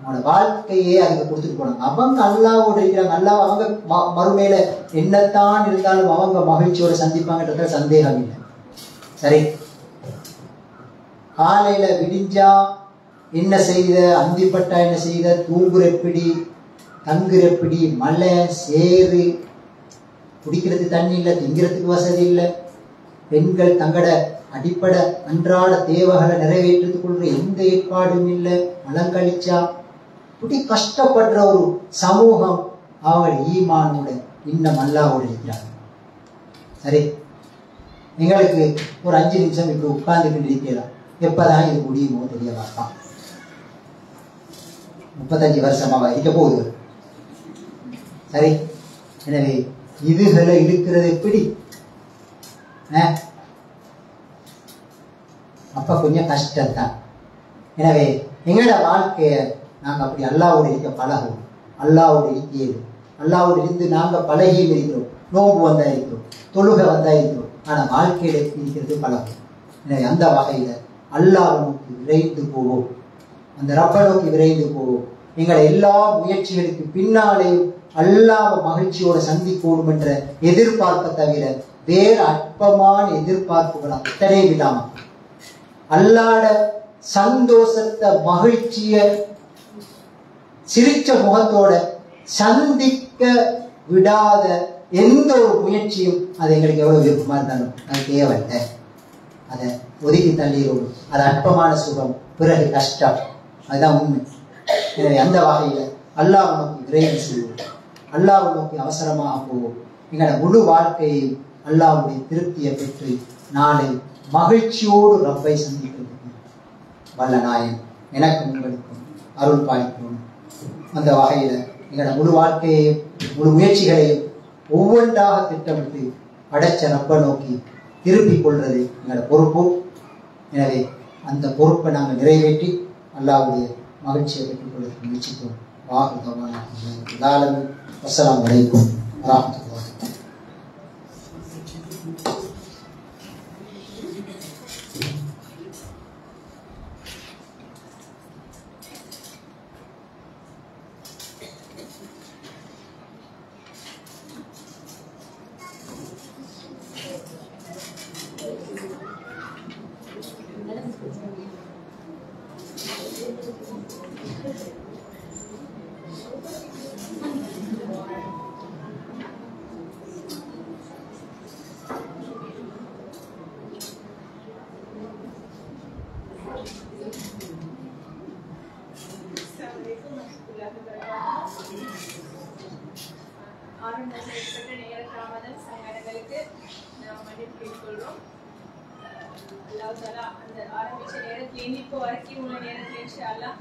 அவனோட வாழ்க்கையே அதுக்கு கொடுத்துட்டு போனாங்க. அவங்க அல்லாஹ்வோட இருக்கிறாங்க. அல்லாஹ் அவங்க மறுமையில என்னத்தான் இருந்தாலும் அவங்க மகிழ்ச்சியோட சந்திப்பாங்கன்றதுல சந்தேகம் இல்லை. சரி, காலையில விடிஞ்சா என்ன செய்த, அந்திப்பட்டா என்ன செய்த, தூங்குறப்பிடி, தங்குறப்பிடி, மலை சேறு, குடிக்கிறது தண்ணி இல்லை, திங்கிறதுக்கு வசதி இல்லை, பெண்கள் தங்களோட அடிப்படை அன்றாட தேவைகளை நிறைவேற்றிக் கொள்ற எந்த ஏற்பாடும் இல்லை, மலங்கழிச்சா, இப்படி கஷ்டப்படுற ஒரு சமூகம் அவங்க ஈமானோட இன்னும் அல்லாஹ்வோட இருக்கிறாங்க. சரி, எங்களுக்கு ஒரு 5 நிமிஷம் இப்படி உட்கார்ந்துக்கிட்டு இருக்கலாம். எப்பதான் இது முடியுமோ தெரிய பார்ப்பான். 35 வருஷமாக இருக்க போகுது. சரி, எனவே இதுகளை இழுக்கிறது எப்படி? அப்ப கொஞ்சம் கஷ்டத்தான். எனவே எங்களோட வாழ்க்கைய நாங்கள் அப்படி அல்லாவோடு இருக்க பழகுவோம். அல்லாவோடு இருக்கிறது, அல்லாவோடு இருந்து நாங்கள் பழகியும் இருக்கிறோம். நோன்பு வந்தா இருக்கிறோம், தொழுகை வந்தா இருக்கிறோம். ஆனால் வாழ்க்கையில இருக்கிறது பழகும். எனவே அந்த வகையில் அல்லாவை நோக்கி விரைந்து போவோம், அந்த ரப்பை நோக்கி விரைந்து போவோம். எங்களை எல்லா முயற்சிகளுக்கு பின்னாலேயும் அல்லாஹ் மகிழ்ச்சியோட சந்திக்கணும் என்ற எதிர்பார்ப்பை தவிர வேறு அற்பமான எதிர்பார்ப்புகள் அத்தனை இல்லாம அல்லாட சந்தோஷத்தை மகிழ்ச்சிய சிரிச்ச முகத்தோட சந்திக்க விடாத எந்த ஒரு முயற்சியும் அது எங்களுக்கு எவ்வளவு விருப்பமா இருந்தாலும் அது தேவையில்லை. அதை ஒதுக்கி தள்ளிடும். அது அற்பமான சுகம், பிறகு கஷ்டம். அதுதான் உண்மை. எனவே அந்த வகையில அல்லாஹ் நோக்கி விரைவு செய்வோம், அல்லாஹ் நோக்கி அவசரமாக போவோம். எங்களோட முழு வாழ்க்கையை அல்லாஹ்வுடைய திருப்தியை பெற்று நாளை மகிழ்ச்சியோடு ரப்பை சந்திக்கிறதுக்கு வல்ல நாயன் எனக்கும் உங்களுக்கும் அருள் பாலிக்கணும். அந்த வகையில எங்களோட முழு வாழ்க்கையையும் முழு முயற்சிகளையும் ஒவ்வொன்றாக திட்டமிட்டு படைச்ச ரப்பை நோக்கி திருப்பிக் கொள்வது எங்களோட பொறுப்பு. எனவே அந்த பொறுப்பை நாங்கள் நிறைவேற்றி அல்லாஹ்வுடைய மகிழ்ச்சியை பெற்றுக் கொள்வதற்கு முயற்சிப்போம். அஸ்ஸலாமு அலைக்கும் வரஹ்மத்துல்லாஹி. அல்லாஹ் தஆலா அந்த ஆரம்பிச்ச நேரத்துல இருந்து இப்போ வரைக்கும் உள்ள நேரத்துல இன்ஷா அல்லாஹ்